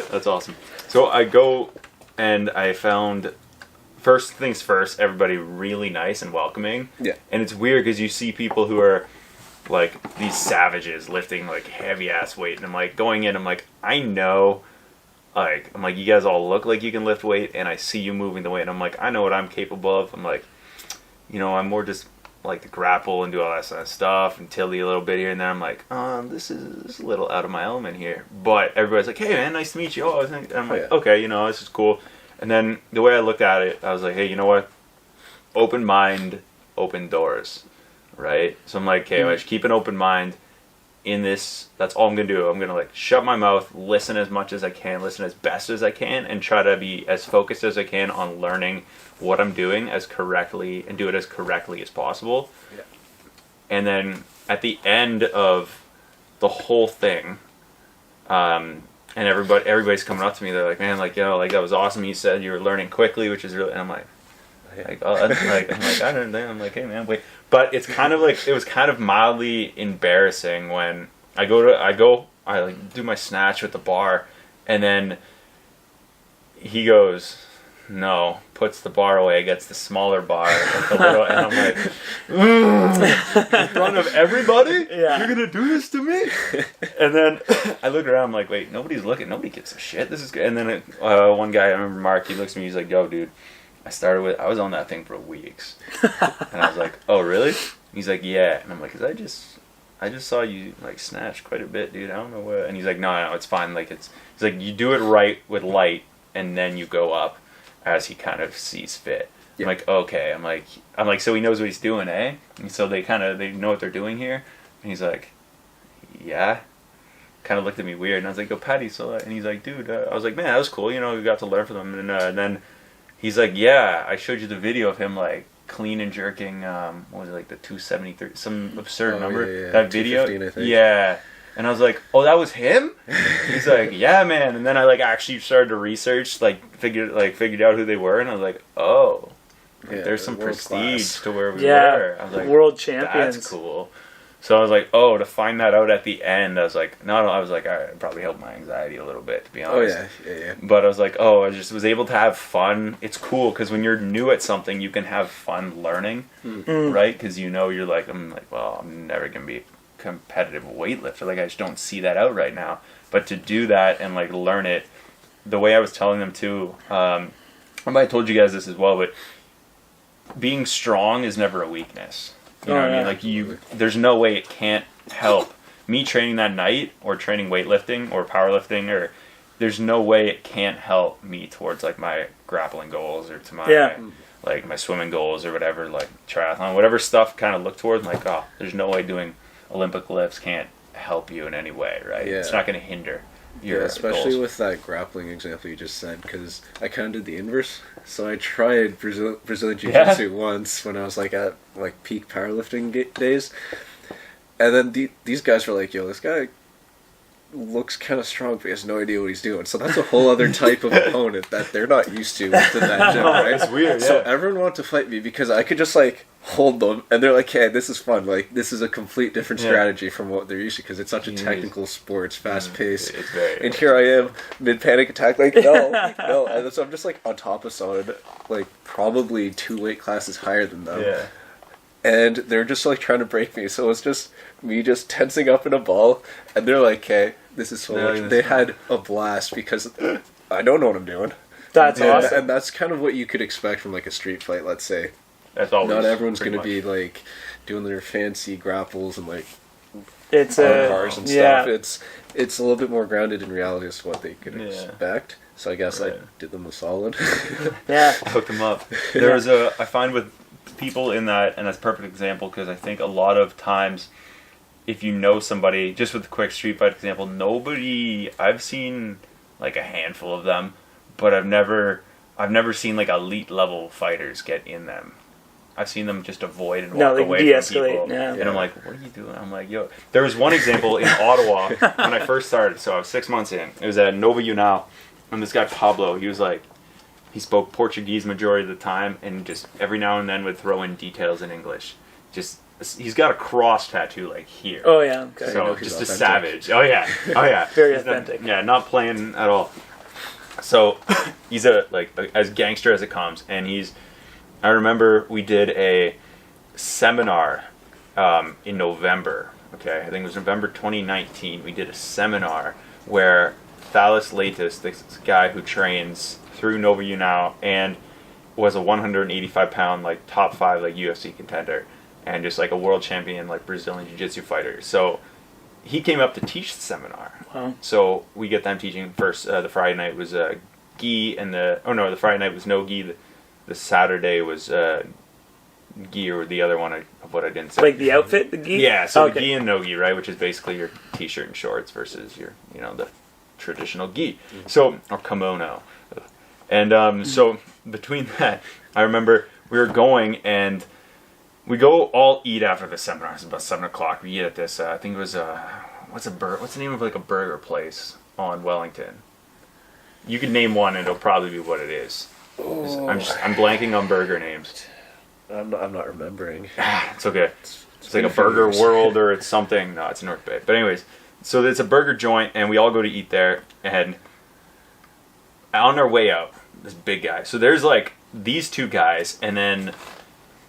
That's awesome. So I go and I found, first things first, everybody really nice and welcoming. Yeah. And it's weird because you see people who are like these savages lifting like heavy ass weight, and I'm like going in, I'm like, I know, like, I'm like, you guys all look like you can lift weight, and I see you moving the weight, and I'm like, I know what I'm capable of. I'm like, I'm more just like to grapple and do all that sort of stuff and tilly a little bit here and there. I'm like, this is a little out of my element here. But everybody's like, hey man, nice to meet you. And I'm like, okay, this is cool. And then the way I looked at it, I was like, hey, you know what? Open mind, open doors. Right? So I'm like, okay, I should keep an open mind in this. That's all I'm going to do. I'm going to like shut my mouth, listen as much as I can, listen as best as I can, and try to be as focused as I can on learning what I'm doing as correctly and do it as correctly as possible. Yeah. And then at the end of the whole thing, and everybody's coming up to me, they're like, man, like, like that was awesome. You said you were learning quickly, which is really, and I'm like, I don't know. I'm like, hey man, wait. But it's kind of like, it was kind of mildly embarrassing when I like do my snatch with the bar, and then he goes, no, puts the bar away, gets the smaller bar, like the little, and I'm like, in front of everybody? Yeah. You're gonna do this to me? And then I look around, I'm like, wait, nobody's looking, nobody gives a shit, this is good. And then one guy, I remember Mark, he looks at me, he's like, yo dude, I was on that thing for weeks. And I was like, oh really? He's like, yeah. And I'm like, 'cause I just saw you like snatch quite a bit, dude. I don't know what. And he's like, no, it's fine. Like he's like, you do it right with light, and then you go up as he kind of sees fit. Yeah. I'm like, okay. I'm like, so he knows what he's doing, eh? And so they know what they're doing here. And he's like, yeah. Kind of looked at me weird, and I was like, "Go, Patty." So, and he's like, "Dude," I was like, "Man, that was cool. You know, we got to learn from them." And then he's like, "Yeah, I showed you the video of him like clean and jerking. What was it, like the 273, some absurd number? Yeah. That video, I think. yeah." And I was like, "Oh, that was him?" He's like, "Yeah, man." And then I like actually started to research, figured out who they were, and I was like, "Oh, Yeah, there's some prestige class. to where we Yeah, were." I was like, world champions. "That's cool." So I was like, oh, to find that out at the end, I was like, no, I was like, it probably helped my anxiety a little bit, to be honest. Oh, yeah. But I was like, I just was able to have fun. It's cool, because when you're new at something, you can have fun learning, right? Because you're like, well, I'm never going to be a competitive weightlifter. Like, I just don't see that out right now. But to do that and, like, learn it, the way I was telling them, too, I might have told you guys this as well, but being strong is never a weakness. You know what I mean? Like, there's no way it can't help. Me training that night, or training weightlifting, or powerlifting, or there's no way it can't help me towards, like, my grappling goals, or to my, like, my swimming goals, or whatever, like, triathlon, whatever stuff kind of look towards, I'm like, oh, there's no way doing Olympic lifts can't help you in any way, right? Yeah. It's not going to hinder your especially goals. with that grappling example you just said, because I kind of did the inverse. So I tried Brazilian Jiu-Jitsu once when I was like at like peak powerlifting days, and then these guys were like, "Yo, this guy looks kind of strong, but he has no idea what he's doing." So that's a whole other type of opponent that they're not used to within that gym, right? It's weird. So Yeah. everyone wanted to fight me because I could just like hold them, and they're like, "Hey, this is fun. Like, this is a complete different strategy from what they're used to, because it's such a technical sport, it's fast paced." It's very. And here I am, mid panic attack, like, no. And so I'm just like on top of someone, like probably 2 weight classes higher than them. Yeah. And they're just like trying to break me. So it's just me just tensing up in a ball, and they're like, "Hey, this is so much." They had a blast because I don't know what I'm doing. That's awesome. And that's kind of what you could expect from like a street fight, let's say. That's always Not everyone's going to pretty be like doing their fancy grapples and like It's bars and yeah. stuff. It's a little bit more grounded in reality as what they could expect. So I guess I did them a solid. Yeah. hooked them up. I find with people in that, and that's a perfect example, because I think a lot of times, if you know somebody, just with the quick street fight example, I've seen like a handful of them, but I've never seen like elite level fighters get in them. I've seen them just avoid and walk away from people. Yeah. And I'm like, what are you doing? I'm like, yo. There was one example in Ottawa when I first started, so I was 6 months in. It was at Nova Unal, and this guy Pablo, he spoke Portuguese majority of the time, and just every now and then would throw in details in English. He's got a cross tattoo like here. Oh yeah. Okay. So just a savage. Oh yeah. Very He's authentic. not playing at all. So he's as gangster as it comes, and I remember we did a seminar in November. Okay, I think it was November 2019. We did a seminar where Thalis Latis, this guy who trains through Nova Unal and was a 185-pound like top 5 like UFC contender, and just like a world champion like Brazilian Jiu-Jitsu fighter. So he came up to teach the seminar. Wow. So we get them teaching first. The Friday night was gi, and the Friday night was no gi. The Saturday was gi, or the other one of what I didn't say. Like the outfit, the gi? Yeah, so the gi and no gi, right, which is basically your t-shirt and shorts versus your, the traditional gi. So, or kimono. And so between that, I remember we were going, and we go all eat after the seminar. It's about 7 o'clock. We eat at this, I think it was, what's the name of like a burger place on Wellington? You could name one, and it'll probably be what it is. Oh. I'm blanking on burger names. I'm not remembering. It's okay. It's like a Burger World, or it's something. No, it's North Bay. But anyways, so it's a burger joint, and we all go to eat there. And on our way out, this big guy. So there's like these 2 guys, and then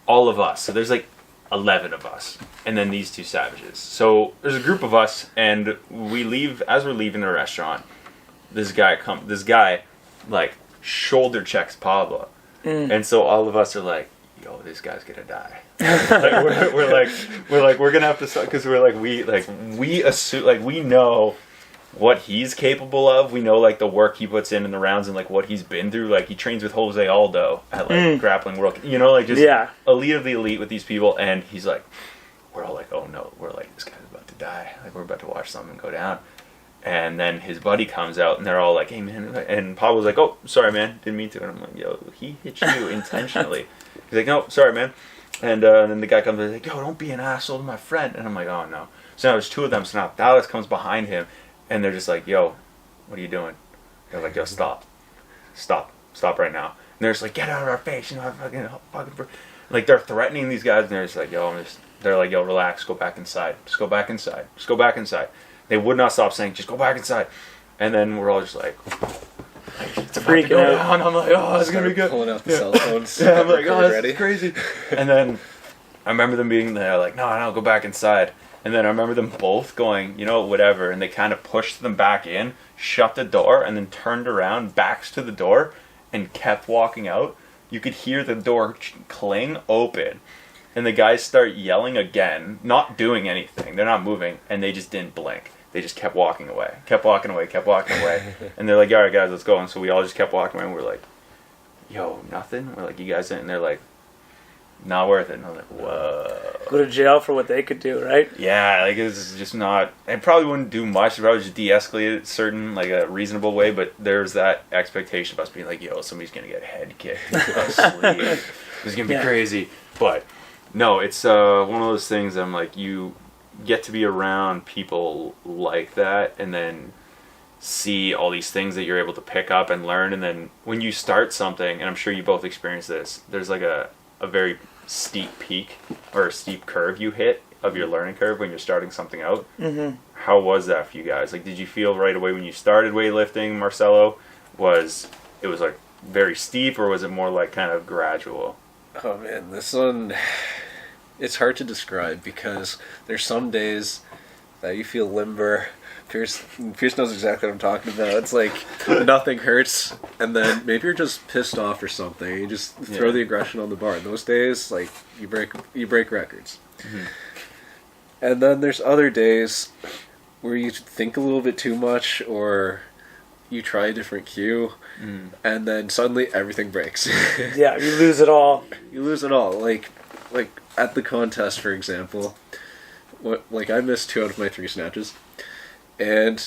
all of us. So there's like 11 of us, and then these 2 savages. So there's a group of us, and we leave. As we're leaving the restaurant, this guy like shoulder checks Pablo, and so all of us are like, "Yo, this guy's gonna die." Like, we're gonna have to stop, because we assume, like, we know what he's capable of. We know like the work he puts in the rounds and like what he's been through. Like he trains with Jose Aldo at like Grappling World, you know, like just elite of the elite with these people. And he's like, we're all like, oh no, we're like, this guy's about to die. Like we're about to watch something go down. And then his buddy comes out and they're all like, hey man, and Pablo's like, oh, sorry man, didn't mean to. And I'm like, yo, he hit you intentionally. He's like, no, sorry man. And then the guy comes and he's like, yo, don't be an asshole to my friend. And I'm like, oh no. So now there's two of them. So now Dallas comes behind him and they're just like, yo, what are you doing? They're like, yo, stop right now. And they're just like, get out of our face, you know, fucking like they're threatening these guys and they're just like, yo, they're like, yo, relax, go back inside. Just go back inside. Just go back inside. They would not stop saying, just go back inside. And then we're all just like it's about to go down. I'm like, oh, it's going to be good. Pulling out the cell phones. Yeah, I'm like, oh, this is crazy. And then I remember them being there like, no, go back inside. And then I remember them both going, you know, whatever. And they kind of pushed them back in, shut the door, and then turned around, backs to the door, and kept walking out. You could hear the door cling open. And the guys start yelling again, not doing anything. They're not moving. And they just didn't blink. They just kept walking away. And they're like, all right, guys, let's go. And so we all just kept walking away. And we're like, yo, nothing? We're like, you guys didn't? And they're like, not worth it. And I was like, whoa. Go to jail for what they could do, right? Yeah, like it's just not. It probably wouldn't do much. It probably just de-escalate it certain, like a reasonable way. But there's that expectation of us being like, yo, somebody's going to get head kicked. This is going to be crazy. But no, it's one of those things that I'm like, you get to be around people like that and then see all these things that you're able to pick up and learn. And then when you start something, and I'm sure you both experienced this, there's like a very steep peak or a steep curve you hit of your learning curve when you're starting something out. Mm-hmm. How was that for you guys? Like, did you feel right away when you started weightlifting, Marcelo, it was like very steep, or was it more like kind of gradual? Oh man, this one, it's hard to describe because there's some days that you feel limber. Pierce knows exactly what I'm talking about. It's like nothing hurts, and then maybe you're just pissed off or something. You just throw the aggression on the bar. And those days, like you break records. Mm-hmm. And then there's other days where you think a little bit too much, or you try a different cue, and then suddenly everything breaks. Yeah, you lose it all. Like at the contest, for example, I missed 2 out of my 3 snatches. And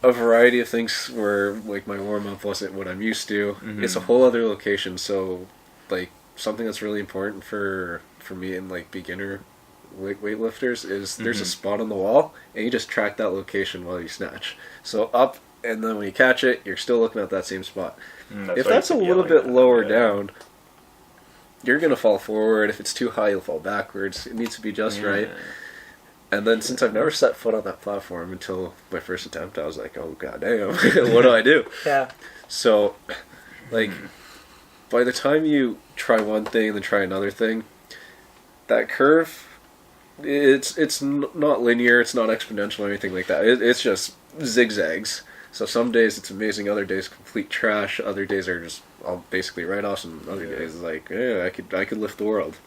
a variety of things where, like, my warm-up wasn't what I'm used to. Mm-hmm. It's a whole other location, so, like, something that's really important for me and, like, beginner weightlifters is there's a spot on the wall, and you just track that location while you snatch. So up, and then when you catch it, you're still looking at that same spot. If that's a little bit lower down, you're going to fall forward. If it's too high, you'll fall backwards. It needs to be just right. And then since I've never set foot on that platform until my first attempt, I was like, oh, goddamn, what do I do? Yeah. So, like, by the time you try one thing and then try another thing, that curve, it's not linear, it's not exponential or anything like that. It's just zigzags. So some days it's amazing, other days complete trash, other days are just all basically write-offs, and other days like, yeah, I could lift the world.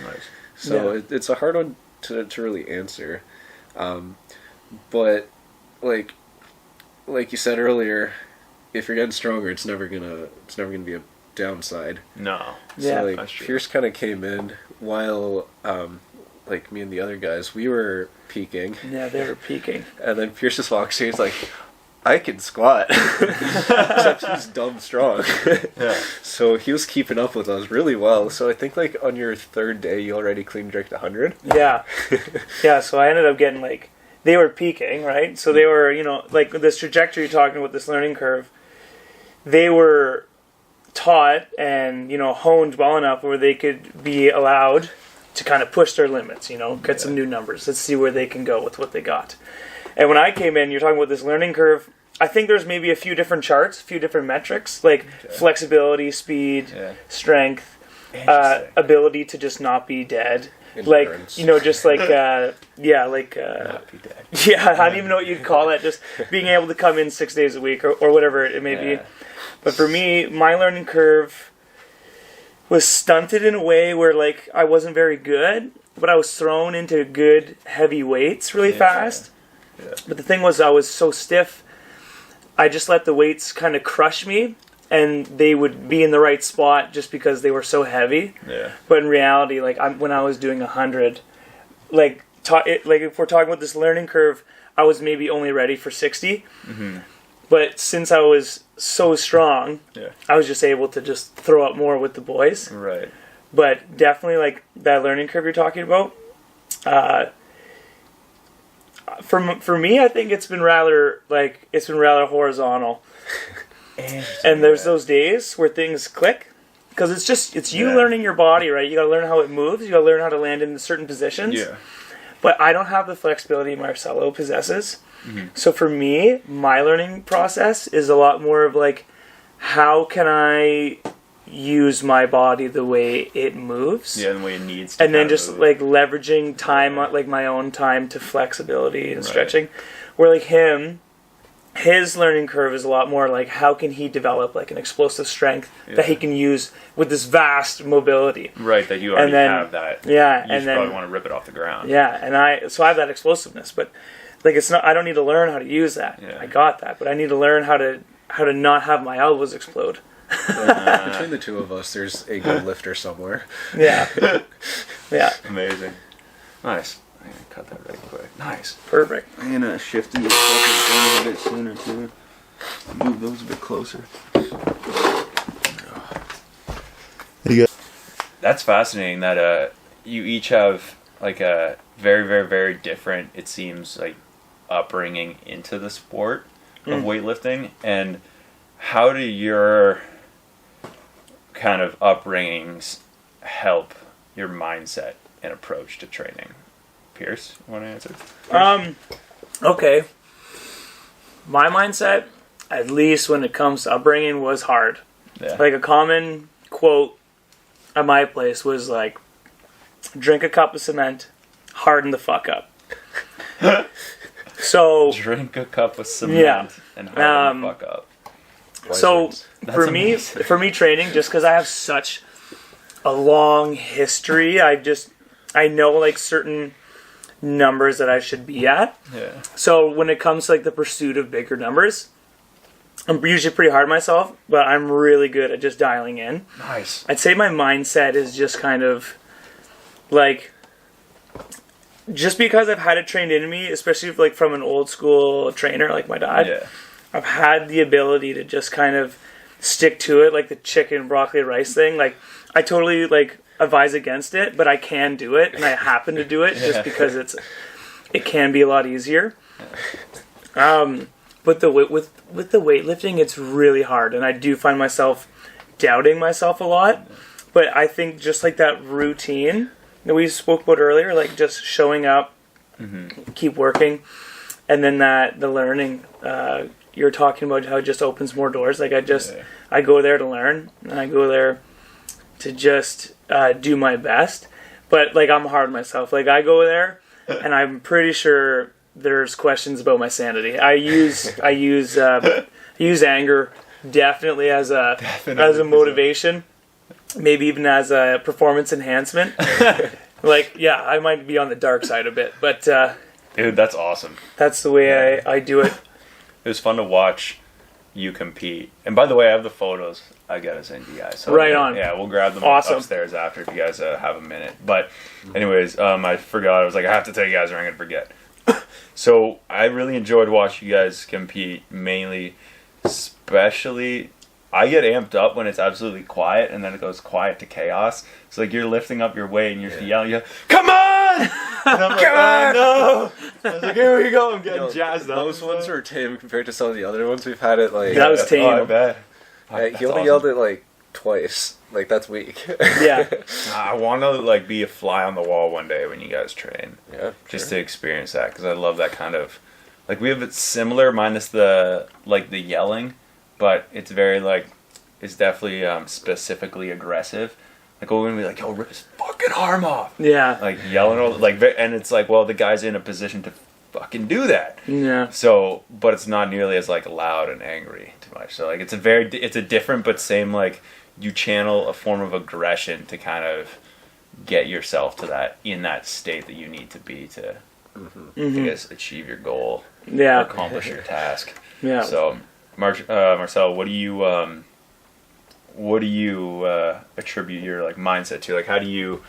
Nice. So it's a hard one to really answer, but like you said earlier, if you're getting stronger, it's never gonna be a downside. No. So like Pierce kind of came in while like me and the other guys, we were peaking. Yeah, they were peaking. And then Pierce just walks in, he's like, I can squat. Except he's dumb strong. Yeah. So he was keeping up with us really well. So I think like on your 3rd day, you already clean jerked 100. Yeah. Yeah, so I ended up getting like, they were peaking, right? So they were, you know, like this trajectory you're talking about, this learning curve, they were taught and, you know, honed well enough where they could be allowed to kind of push their limits, you know, get some new numbers. Let's see where they can go with what they got. And when I came in, you're talking about this learning curve, I think there's maybe a few different charts, a few different metrics, like flexibility, speed, strength, ability to just not be dead. Endurance. Like, you know, just like, not be dead. Yeah, I don't even know what you'd call that, just being able to come in 6 days a week or whatever it may be. But for me, my learning curve was stunted in a way where, like, I wasn't very good, but I was thrown into good heavy weights really fast. Yeah. But the thing was, I was so stiff, I just let the weights kind of crush me, and they would be in the right spot just because they were so heavy. Yeah. But in reality, like when I was doing 100, like if we're talking about this learning curve, I was maybe only ready for 60. Mm-hmm. But since I was so strong, Yeah. I was just able to just throw up more with the boys. Right. But definitely, like that learning curve you're talking about, for me, I think it's been rather horizontal. And there's those days where things click, because it's you learning your body, right? You got to learn how it moves. You got to learn how to land in certain positions. Yeah. But I don't have the flexibility Marcelo possesses. Mm-hmm. So for me, my learning process is a lot more of like, how can I use my body the way it moves? Yeah, the way it needs to. And then just move. like leveraging time, like my own time to flexibility and stretching. Where like his learning curve is a lot more like, how can he develop like an explosive strength that he can use with this vast mobility? Right, that you already have that. Yeah, you and then probably want to rip it off the ground. Yeah, and I have that explosiveness, but like it's not. I don't need to learn how to use that. Yeah. I got that, but I need to learn how to not have my elbows explode. Between the two of us, there's a good lifter somewhere. Yeah, yeah, Amazing. Nice. I'm gonna cut that right quick. Nice. perfect. I'm gonna shift these a bit sooner too. Move those a bit closer. That's fascinating that you each have like a very, very, very different, it seems like, upbringing into the sport of weightlifting. And how do your kind of upbringings help your mindset and approach to training? Pierce, you want to answer? Okay. My mindset, at least when it comes to upbringing, was hard. Yeah. Like a common quote at my place was like, drink a cup of cement, harden the fuck up. So Drink a cup of cement and harden the fuck up. So Wise words. for me training, just because I have such a long history, I know like certain numbers that I should be at. Yeah. So when it comes to like the pursuit of bigger numbers, I'm usually pretty hard on myself, but I'm really good at just dialing in. Nice. I'd say my mindset is just kind of like, just because I've had it trained into me, especially like from an old school trainer like my dad, Yeah. I've had the ability to just kind of stick to it, like the chicken, broccoli, rice thing. Like, I totally like advise against it, but I can do it, and I happen to do it just because it can be a lot easier. But with the weightlifting, it's really hard, and I do find myself doubting myself a lot. But I think just like that routine that we spoke about earlier, like just showing up, keep working, and then the learning. You're talking about how it just opens more doors. Like I go there to learn, and I go there to just do my best. But like I'm hard on myself. Like I go there, and I'm pretty sure there's questions about my sanity. I use anger definitely as a motivation, maybe even as a performance enhancement. Like yeah, I might be on the dark side a bit, but Dude, that's awesome. that's the way I do it. It was fun to watch you compete. And by the way, I have the photos I gotta send you guys. So Right on. Yeah, we'll grab them Awesome. upstairs after if you guys have a minute. But anyways, I forgot. I was like, I have to tell you guys or I'm gonna forget. So I really enjoyed watching you guys compete, mainly, especially. I get amped up when it's absolutely quiet, and then it goes quiet to chaos. It's like you're lifting up your weight, and you're yelling, "Come on!" And I'm like, "Oh no!" I was like, "Here we go!" I'm getting jazzed up. Those ones were tame compared to some of the other ones we've had. It like That was tame. Oh, I bet. he only yelled it like twice. Like that's weak. Yeah. I want to like be a fly on the wall one day when you guys train, Yeah. just to experience that because I love that kind of. Like we have it similar, minus the yelling, but it's very like it's definitely specifically aggressive. Like we're gonna be like, "Yo, rip his fucking arm off!" Yeah. Like yelling all like, and it's like, well, the guy's in a position to fucking do that. Yeah. So, but it's not nearly as like loud and angry too much. So like it's a different but same like you channel a form of aggression to kind of get yourself to that in that state that you need to be to I guess, achieve your goal, Yeah. or accomplish your task. Yeah. So, Marcel, what do you attribute your like mindset to? Like, how do you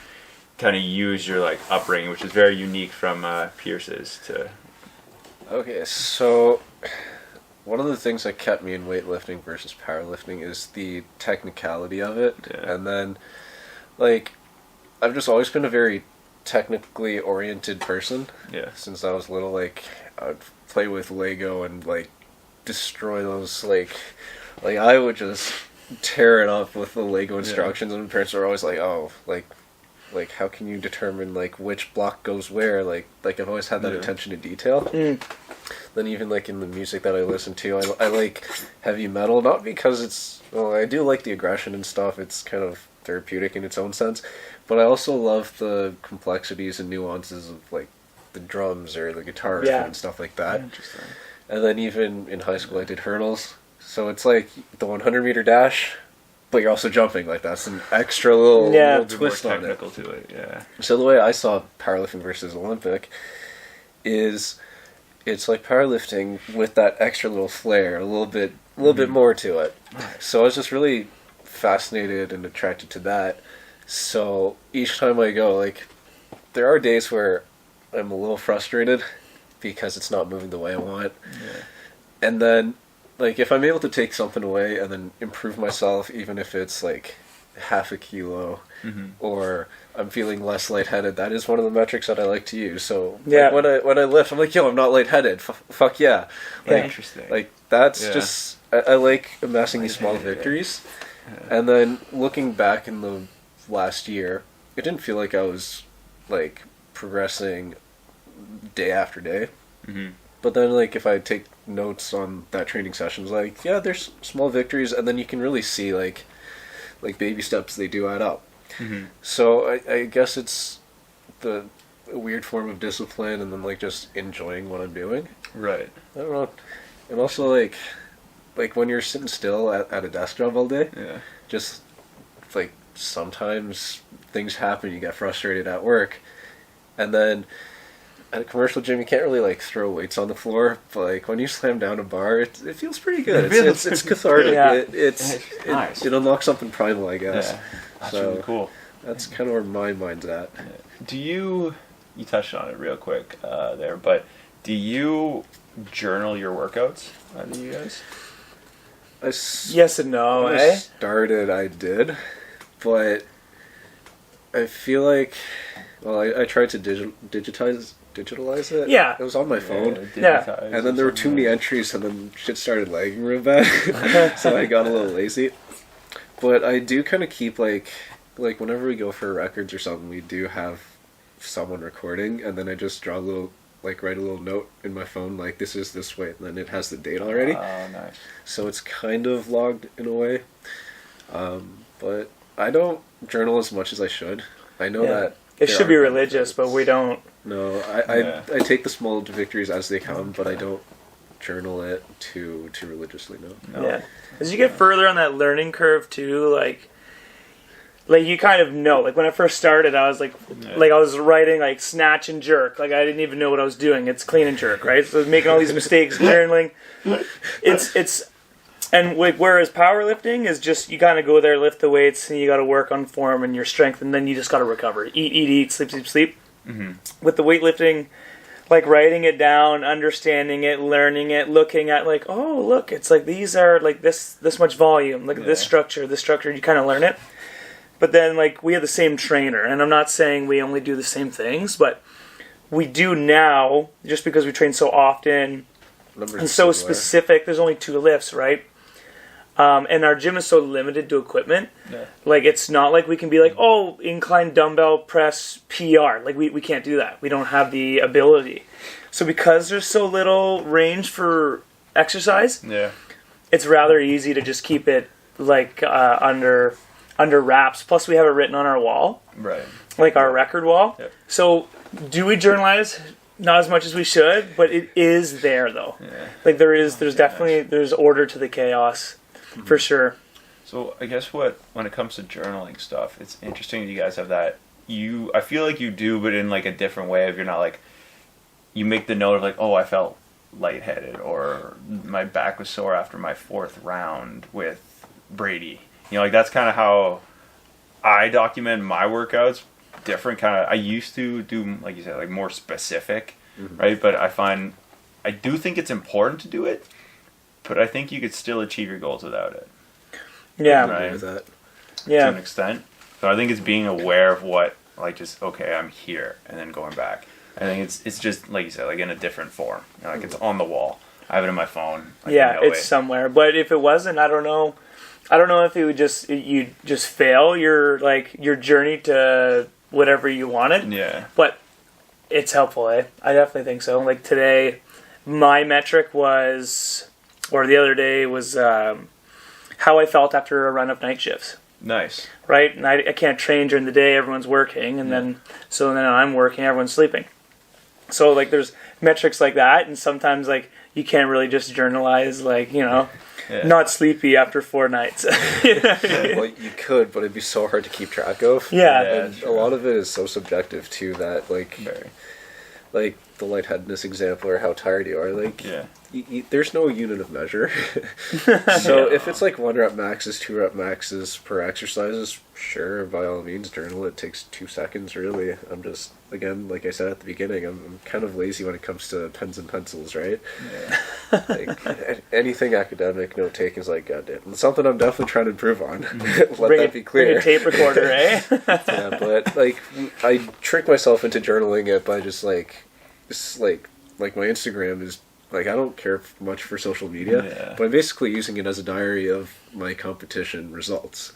kind of use your like upbringing, which is very unique from Pierce's, to? Okay, so one of the things that kept me in weightlifting versus powerlifting is the technicality of it. Yeah. And then, like, I've just always been a very technically oriented person. Yeah. Since I was little, like, I'd play with Lego and, like, destroy those, like I would just tear it up with the Lego instructions, and my parents were always like, oh, like, how can you determine, like, which block goes where? Like I've always had that attention to detail. Then even, like, in the music that I listen to, I like heavy metal, not because it's, well, I do like the aggression and stuff, it's kind of therapeutic in its own sense, but I also love the complexities and nuances of, like, the drums or the guitar riff and stuff like that. Interesting. And then even in high school I did hurdles, so it's like the 100-meter dash, but you're also jumping. Like, that's an extra little twist on it. To it. Yeah. So the way I saw powerlifting versus Olympic is, it's like powerlifting with that extra little flair, a little bit more to it. So I was just really fascinated and attracted to that. So each time I go, like, there are days where I'm a little frustrated because it's not moving the way I want. Yeah. And then, like, if I'm able to take something away and then improve myself, even if it's like half a kilo, or I'm feeling less lightheaded, that is one of the metrics that I like to use. So like, when I lift, I'm like, yo, I'm not lightheaded. Fuck yeah. Like, interesting. Like, that's just, I like amassing these small victories. Yeah. And then looking back in the last year, it didn't feel like I was, like, progressing day after day. But then, like, if I take notes on that training session, it's like, yeah, there's small victories, and then you can really see, like baby steps, they do add up. So I guess it's the weird form of discipline, and then, like, just enjoying what I'm doing. Right. I don't know. And also, like when you're sitting still at a desk job all day, just, like, sometimes things happen, you get frustrated at work, and then at a commercial gym, you can't really, like, throw weights on the floor, but, like, when you slam down a bar, it feels pretty good. It's cathartic. Nice. It unlocks something primal, I guess. Yeah. That's really cool. That's kind of where my mind's at. Do you touched on it real quick there, but do you journal your workouts? Do you guys? Yes and no, when I started, I did, but I feel like, well, I tried to digitalize it. Yeah. It was on my phone. Yeah. And then there were too many entries, and then shit started lagging real bad. So I got a little lazy. But I do kind of keep, like whenever we go for records or something, we do have someone recording, and then I just draw a little, like, write a little note in my phone, like, this is this way, and then it has the date already. Oh, nice. So it's kind of logged in a way. But I don't journal as much as I should. I know that it should be religious, but we don't. No, I take the small victories as they come, but I don't journal it too religiously. No. Yeah. As you get further on that learning curve too, like you kind of know. Like, when I first started, I was like I was writing, like, snatch and jerk. Like, I didn't even know what I was doing. It's clean and jerk, right? So I was making all these mistakes, journaling. And, like, whereas powerlifting is just, you kind of go there, lift the weights, and you got to work on form and your strength, and then you just got to recover. Eat, sleep. With the weightlifting, like, writing it down, understanding it, learning it, looking at, like, oh, look, it's like these are, like, this much volume, look at this structure, you kind of learn it. But then, like, we have the same trainer, and I'm not saying we only do the same things, but we do now, just because we train so often and so specific. There's only 2 lifts, right? And our gym is so limited to equipment. Yeah. Like, it's not like we can be like, oh, incline dumbbell press PR. Like, we can't do that. We don't have the ability. So because there's so little range for exercise, it's rather easy to just keep it, like, under wraps. Plus, we have it written on our wall. Right. Like our record wall. Yep. So do we journalize? Not as much as we should, but it is there, though. Yeah. Like, there's definitely, there's order to the chaos. For sure. So I guess when it comes to journaling stuff, it's interesting that you guys have that. I feel like you do, but in, like, a different way. If you're not, like, you make the note of like, oh, I felt lightheaded, or my back was sore after my 4th round with Brady. You know, like that's kind of how I document my workouts. Different kind of. I used to do, like you said, like more specific, right? But I do think it's important to do it. But I think you could still achieve your goals without it. Yeah. I agree with that. Yeah. To an extent. So I think it's being aware of what, like, just, okay, I'm here, and then going back. I think it's just, like you said, like in a different form. You know, like it's on the wall. I have it in my phone. Yeah, it's somewhere. But if it wasn't, I don't know. I don't know if it would you just fail your journey to whatever you wanted. Yeah. But it's helpful, eh? I definitely think so. Like today, my metric was, or the other day was, how I felt after a run of night shifts. Nice. Right? And I can't train during the day, everyone's working, and then I'm working, everyone's sleeping. So like there's metrics like that, and sometimes like you can't really just journalize like, you know, not sleepy after 4 nights. Well, you could, but it'd be so hard to keep track of. Yeah. And a lot of it is so subjective too that like like the lightheadedness example or how tired you are, like there's no unit of measure. So if it's like 1 rep maxes, 2 rep maxes per exercises, sure, by all means journal. It takes 2 seconds really. I'm just, again, like I said at the beginning, I'm kind of lazy when it comes to pens and pencils, right? Like anything academic, note taking is like, goddamn, it's something I'm definitely trying to improve on. Let that be clear. Bring a tape recorder, eh? Yeah, but like I trick myself into journaling it by just like my Instagram is like, I don't care much for social media, but I'm basically using it as a diary of my competition results.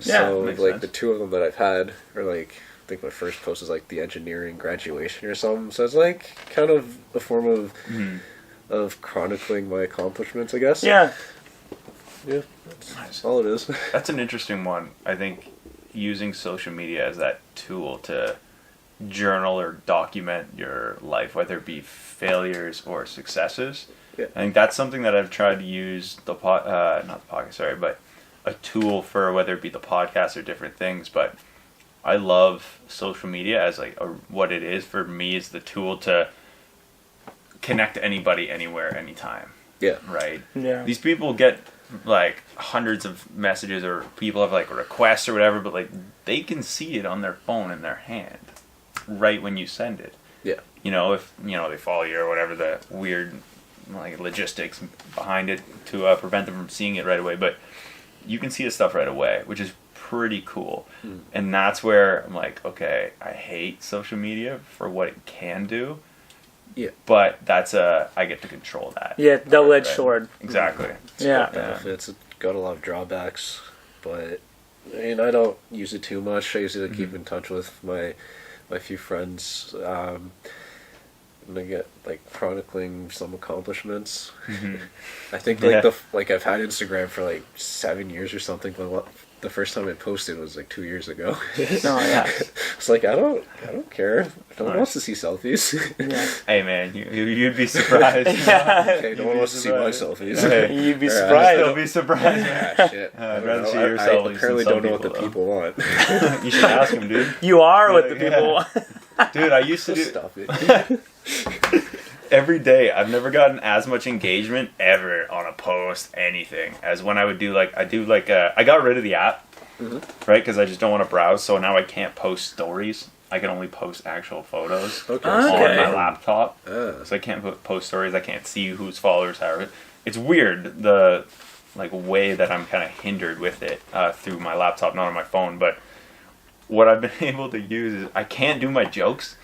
So like sense. The 2 of them that I've had are like, I think my first post is like the engineering graduation or something. So it's like kind of a form of chronicling my accomplishments, I guess. Yeah. Yeah, that's all it is. That's an interesting one. I think using social media as that tool to journal or document your life, whether it be failures or successes. I think that's something that I've tried to use but a tool for, whether it be the podcast or different things. But I love social media as like what it is for me is the tool to connect to anybody, anywhere, anytime. Yeah. Right? Yeah. These people get like hundreds of messages, or people have like requests or whatever, but like they can see it on their phone in their hand right when you send it. Yeah. You know, if they follow you or whatever, the weird like logistics behind it to prevent them from seeing it right away, but you can see the stuff right away, which is pretty cool. And that's where I'm like, okay, I hate social media for what it can do. Yeah. But that's I get to control that. Yeah, double-edged sword. Exactly. It's got benefits. It's got a lot of drawbacks, but I mean, I don't use it too much. I use it to keep in touch with my few friends. And I get like chronicling some accomplishments. I think like I've had Instagram for like 7 years or something, but the first time I posted was like 2 years ago. It's like I don't care. No one wants to see selfies. Hey man, you'd be surprised. Okay, no one wants to see my selfies. Hey, you'd be surprised. I'd be surprised. Shit. I'd rather see your selfies. I apparently don't know what the people want. You should ask them, dude. You are what the people want. Dude, I used to do. Stop it. Every day, I've never gotten as much engagement ever on a post, anything, as when I would do I got rid of the app, right? Because I just don't want to browse. So now I can't post stories. I can only post actual photos on my laptop. So I can't post stories. I can't see whose followers are. It's weird, the way that I'm kind of hindered with it through my laptop, not on my phone. But what I've been able to use is I can't do my jokes.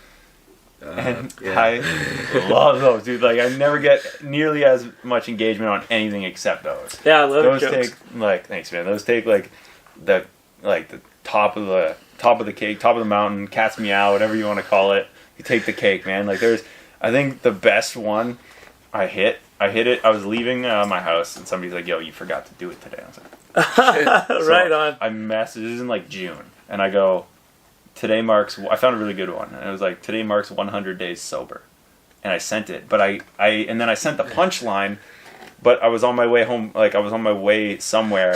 And I love those, dude. Like, I never get nearly as much engagement on anything except those. Yeah, I love those. Jokes. Take thanks, man. Those take the top of the cake, top of the mountain, cat's meow, whatever you want to call it. You take the cake, man. Like, I think the best one I hit it. I was leaving my house, and somebody's like, "Yo, you forgot to do it today." I was like, "Shit." Right on. I messaged. This is in June, and I go, "Today marks." I found a really good one, and it was like, "Today marks 100 days sober," and I sent it. But and then I sent the punchline, but I was on my way home. I was on my way somewhere,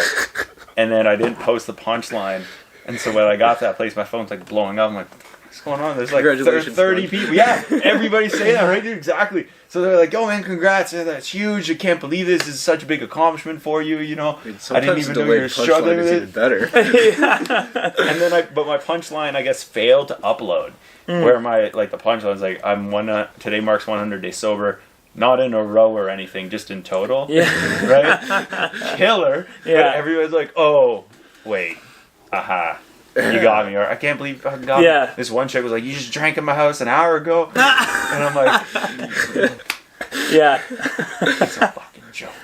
and then I didn't post the punchline. And so when I got to that place, my phone's blowing up. I'm like, what's going on? There's like Congratulations, 30 bud. people. Yeah, everybody say that, right, dude? Exactly. So they're like, oh man, congrats, that's huge. I can't believe this is such a big accomplishment for you, you know. I didn't even know you were struggling with even it. better. And then but my punchline, I guess, failed to upload. Where my, like, the punchline's like, today marks 100 days sober, not in a row or anything, just in total. Yeah. Right? Killer. Yeah. But everybody's like, oh, wait, aha. You got me. Or, I can't believe you got me. This one chick was like, you just drank in my house an hour ago. And I'm like, Yeah. it's a fucking joke.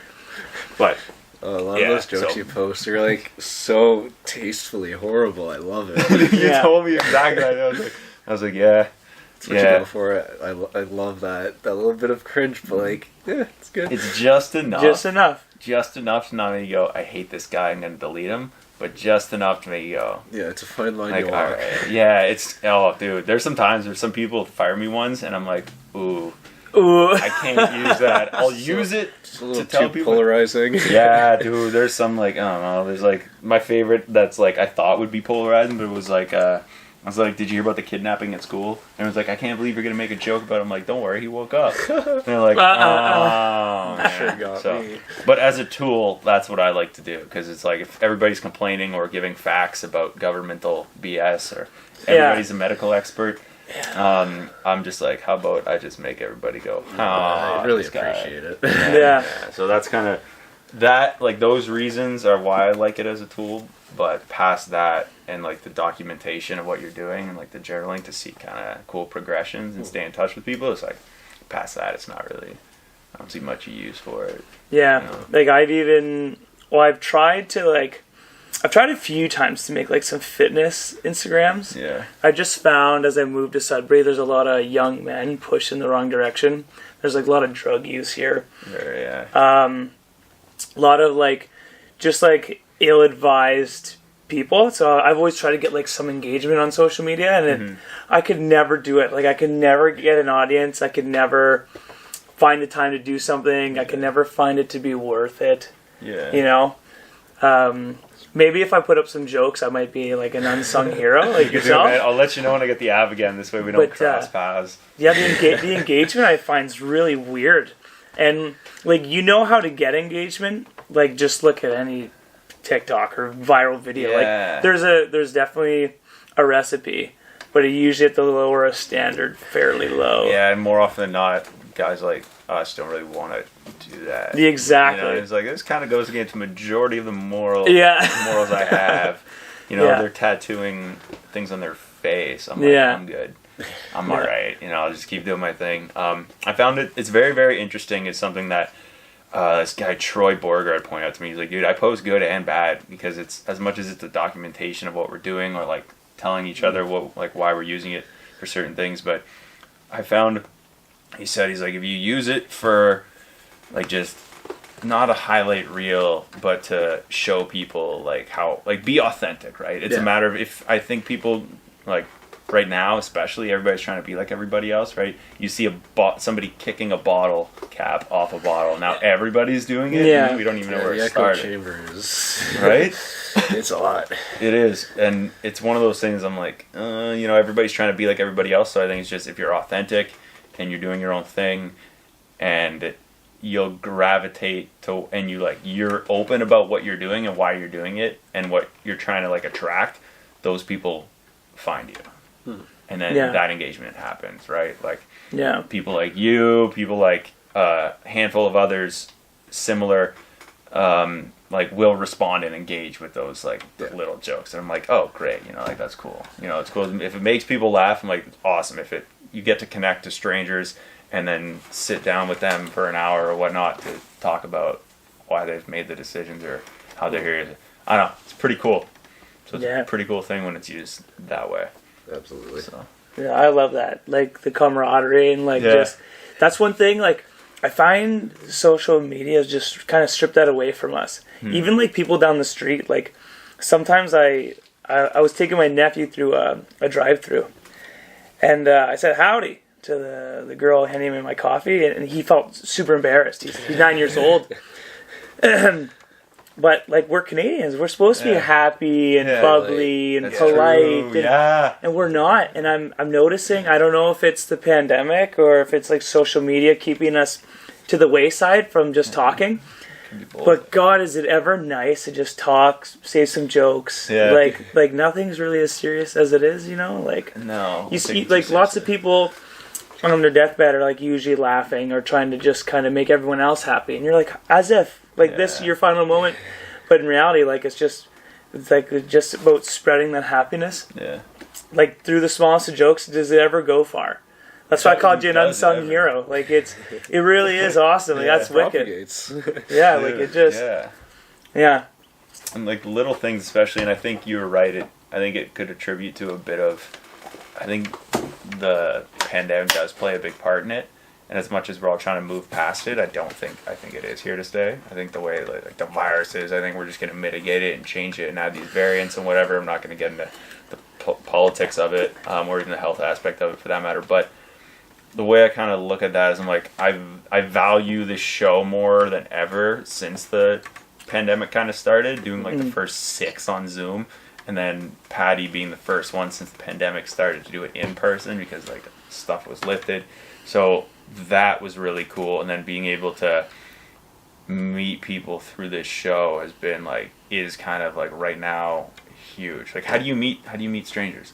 But A lot of those jokes you post are like so tastefully horrible. I love it. you told me exactly. I was like, yeah. That's what you go for. I love that little bit of cringe, but like, yeah, it's good. It's just enough. Just enough. Just enough to not make you go, I hate this guy, I'm going to delete him. But just enough to make you go. Yeah, it's a fine line Like, to walk. alright. Yeah, dude, there's some times where some people fire me ones, and I'm like, ooh, I can't use that. I'll use it It's a little to tell too people. polarizing. Yeah, dude, there's some, like, I don't know, there's, like, my favorite that's, like, I thought would be polarizing, but it was, like, I was like, did you hear about the kidnapping at school? And it was like, I can't believe you're going to make a joke about it. I'm like, don't worry, he woke up. And they're like, oh, man. Sure got me. But as a tool, that's what I like to do. Because it's like, if everybody's complaining or giving facts about governmental BS or everybody's a medical expert, I'm just like, how about I just make everybody go, I really appreciate it. Yeah. So that's kind of, that, like, those reasons are why I like it as a tool. But past that, and like the documentation of what you're doing and like the journaling to see kind of cool progressions and stay in touch with people, it's like, past that, it's not really, I don't see much use for it. Yeah. You know? Like I've tried a few times to make like some fitness Instagrams. Yeah. I just found as I moved to Sudbury, there's a lot of young men pushed in the wrong direction. There's like a lot of drug use here. Yeah. A lot of like, just like ill-advised people. So I've always tried to get like some engagement on social media, and I could never do it. Like I could never get an audience. I could never find the time to do something. I could never find it to be worth it. Yeah. You know? Maybe if I put up some jokes, I might be like an unsung hero, like yourself. Man, I'll let you know when I get the app again. This way we don't cross paths. Yeah, the engagement I find is really weird. And like, you know how to get engagement? Like, just look at any TikTok or viral video. Yeah. Like, there's definitely a recipe, but you usually have to lower a standard fairly low. Yeah, and more often than not, guys like us don't really want to do that. Exactly. You know, it's like, this kind of goes against the majority of the morals I have. You know, they're tattooing things on their face. I'm like, I'm good. I'm alright. You know, I'll just keep doing my thing. I found it's very, very interesting. It's something that this guy Troy Borgard pointed out to me. He's like, dude, I post good and bad because it's, as much as it's a documentation of what we're doing or like telling each other what, like, why we're using it for certain things. But I found, he's like, if you use it for like just not a highlight reel, but to show people like how, like, be authentic, right? It's a matter of, if I think people like right now, especially, everybody's trying to be like everybody else, right? You see somebody kicking a bottle cap off a bottle. Now everybody's doing it. Yeah. And we don't even know where the it echo started. chamber is Right? it's a lot. It is. And it's one of those things I'm like, you know, everybody's trying to be like everybody else. So I think it's just, if you're authentic and you're doing your own thing, and you'll gravitate to, and you're open about what you're doing and why you're doing it and what you're trying to like attract, those people find you. And then that engagement happens, right? Like, people like you, people like a handful of others similar, like, will respond and engage with those like little jokes. And I'm like, oh, great, you know, like, that's cool. You know, it's cool. If it makes people laugh, I'm like, awesome. If you get to connect to strangers and then sit down with them for an hour or whatnot to talk about why they've made the decisions or how they're here. I don't know. It's pretty cool. So it's a pretty cool thing when it's used that way. Absolutely. So. Yeah, I love that. Like, the camaraderie and like just, that's one thing, like, I find social media is just kind of stripped that away from us. Even like people down the street, like, sometimes I was taking my nephew through a drive-through, and I said howdy to the girl handing me my coffee, and he felt super embarrassed. He's 9 years old. but like we're Canadians, we're supposed to be happy and bubbly and That's polite, true. and we're not. And I'm noticing. I don't know if it's the pandemic or if it's like social media keeping us to the wayside from just talking. But God, is it ever nice to just talk, say some jokes? Yeah. Like nothing's really as serious as it is, you know. Like No. you see, like lots of people on their deathbed are like usually laughing or trying to just kind of make everyone else happy, and you're like, as if like this is your final moment, but in reality, like it's just about spreading that happiness. Yeah. Like through the smallest of jokes, does it ever go far? That's why I called you an unsung hero. Like it really is awesome. Like, that's wicked. Yeah, like it just. Yeah. And like little things, especially, and I think you were right. I think it could attribute to a bit of. I think the pandemic does play a big part in it, and as much as we're all trying to move past it, I think it is here to stay. I think the way like the virus is, I think we're just going to mitigate it and change it and add these variants and whatever. I'm not going to get into the politics of it, or even the health aspect of it for that matter, but. The way I kind of look at that is I'm like, I value this show more than ever since the pandemic kind of started, doing like the first 6 on Zoom, and then Patty being the first one since the pandemic started to do it in person because like stuff was lifted. So that was really cool. And then being able to meet people through this show has been like, is kind of like right now huge. Like how do you meet strangers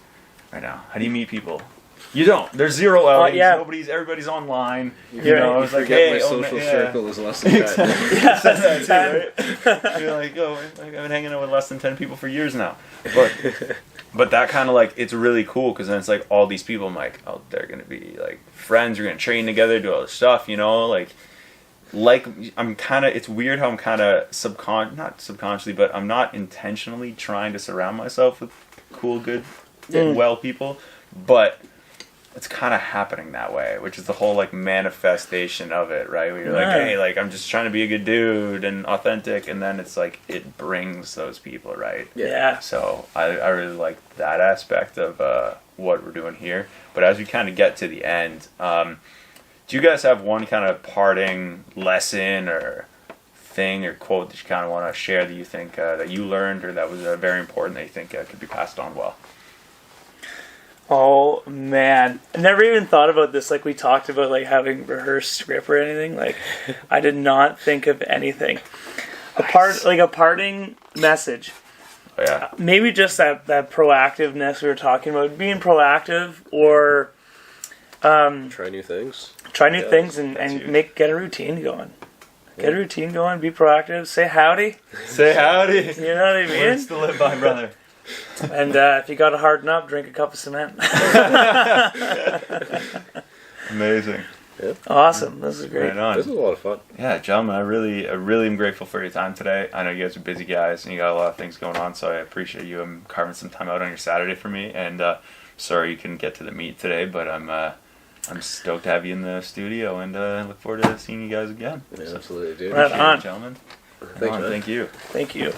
right now? How do you meet people? You don't. There's zero outings. Everybody's online. You know, I was like, hey, my social circle is less than 10. That's that too, right? You're like, I've been hanging out with less than 10 people for years now. But that kind of like, it's really cool because then it's like all these people, I'm like, oh, they're going to be like friends. We're going to train together, do all this stuff, you know? Like I'm kind of, it's weird how I'm kind of not subconsciously, but I'm not intentionally trying to surround myself with cool, good, well people. But it's kind of happening that way, which is the whole like manifestation of it, right? Where you're like, hey, like I'm just trying to be a good dude and authentic, and then it's like it brings those people, right? Yeah. So I really like that aspect of what we're doing here. But as we kind of get to the end, do you guys have one kind of parting lesson or thing or quote that you kind of want to share that you think that you learned or that was very important that you think could be passed on well? Oh man, I never even thought about this. Like we talked about, like having rehearsed script or anything. Like I did not think of anything. A parting message. Oh, yeah. Maybe just that proactiveness we were talking about, being proactive or try new things. Try new things and get a routine going. Get a routine going. Be proactive. Say howdy. Say howdy. You know what I mean? Words to live by, brother. And if you got to harden up, drink a cup of cement. Amazing. Yeah. Awesome. This is great. Right on. This was a lot of fun. Yeah, gentlemen, I really am grateful for your time today. I know you guys are busy guys and you got a lot of things going on, so I appreciate you carving some time out on your Saturday for me. And sorry you couldn't get to the meet today, but I'm stoked to have you in the studio and look forward to seeing you guys again. Yeah, absolutely, dude. Right on. Gentlemen. Thanks, man. Thank you. Thank you.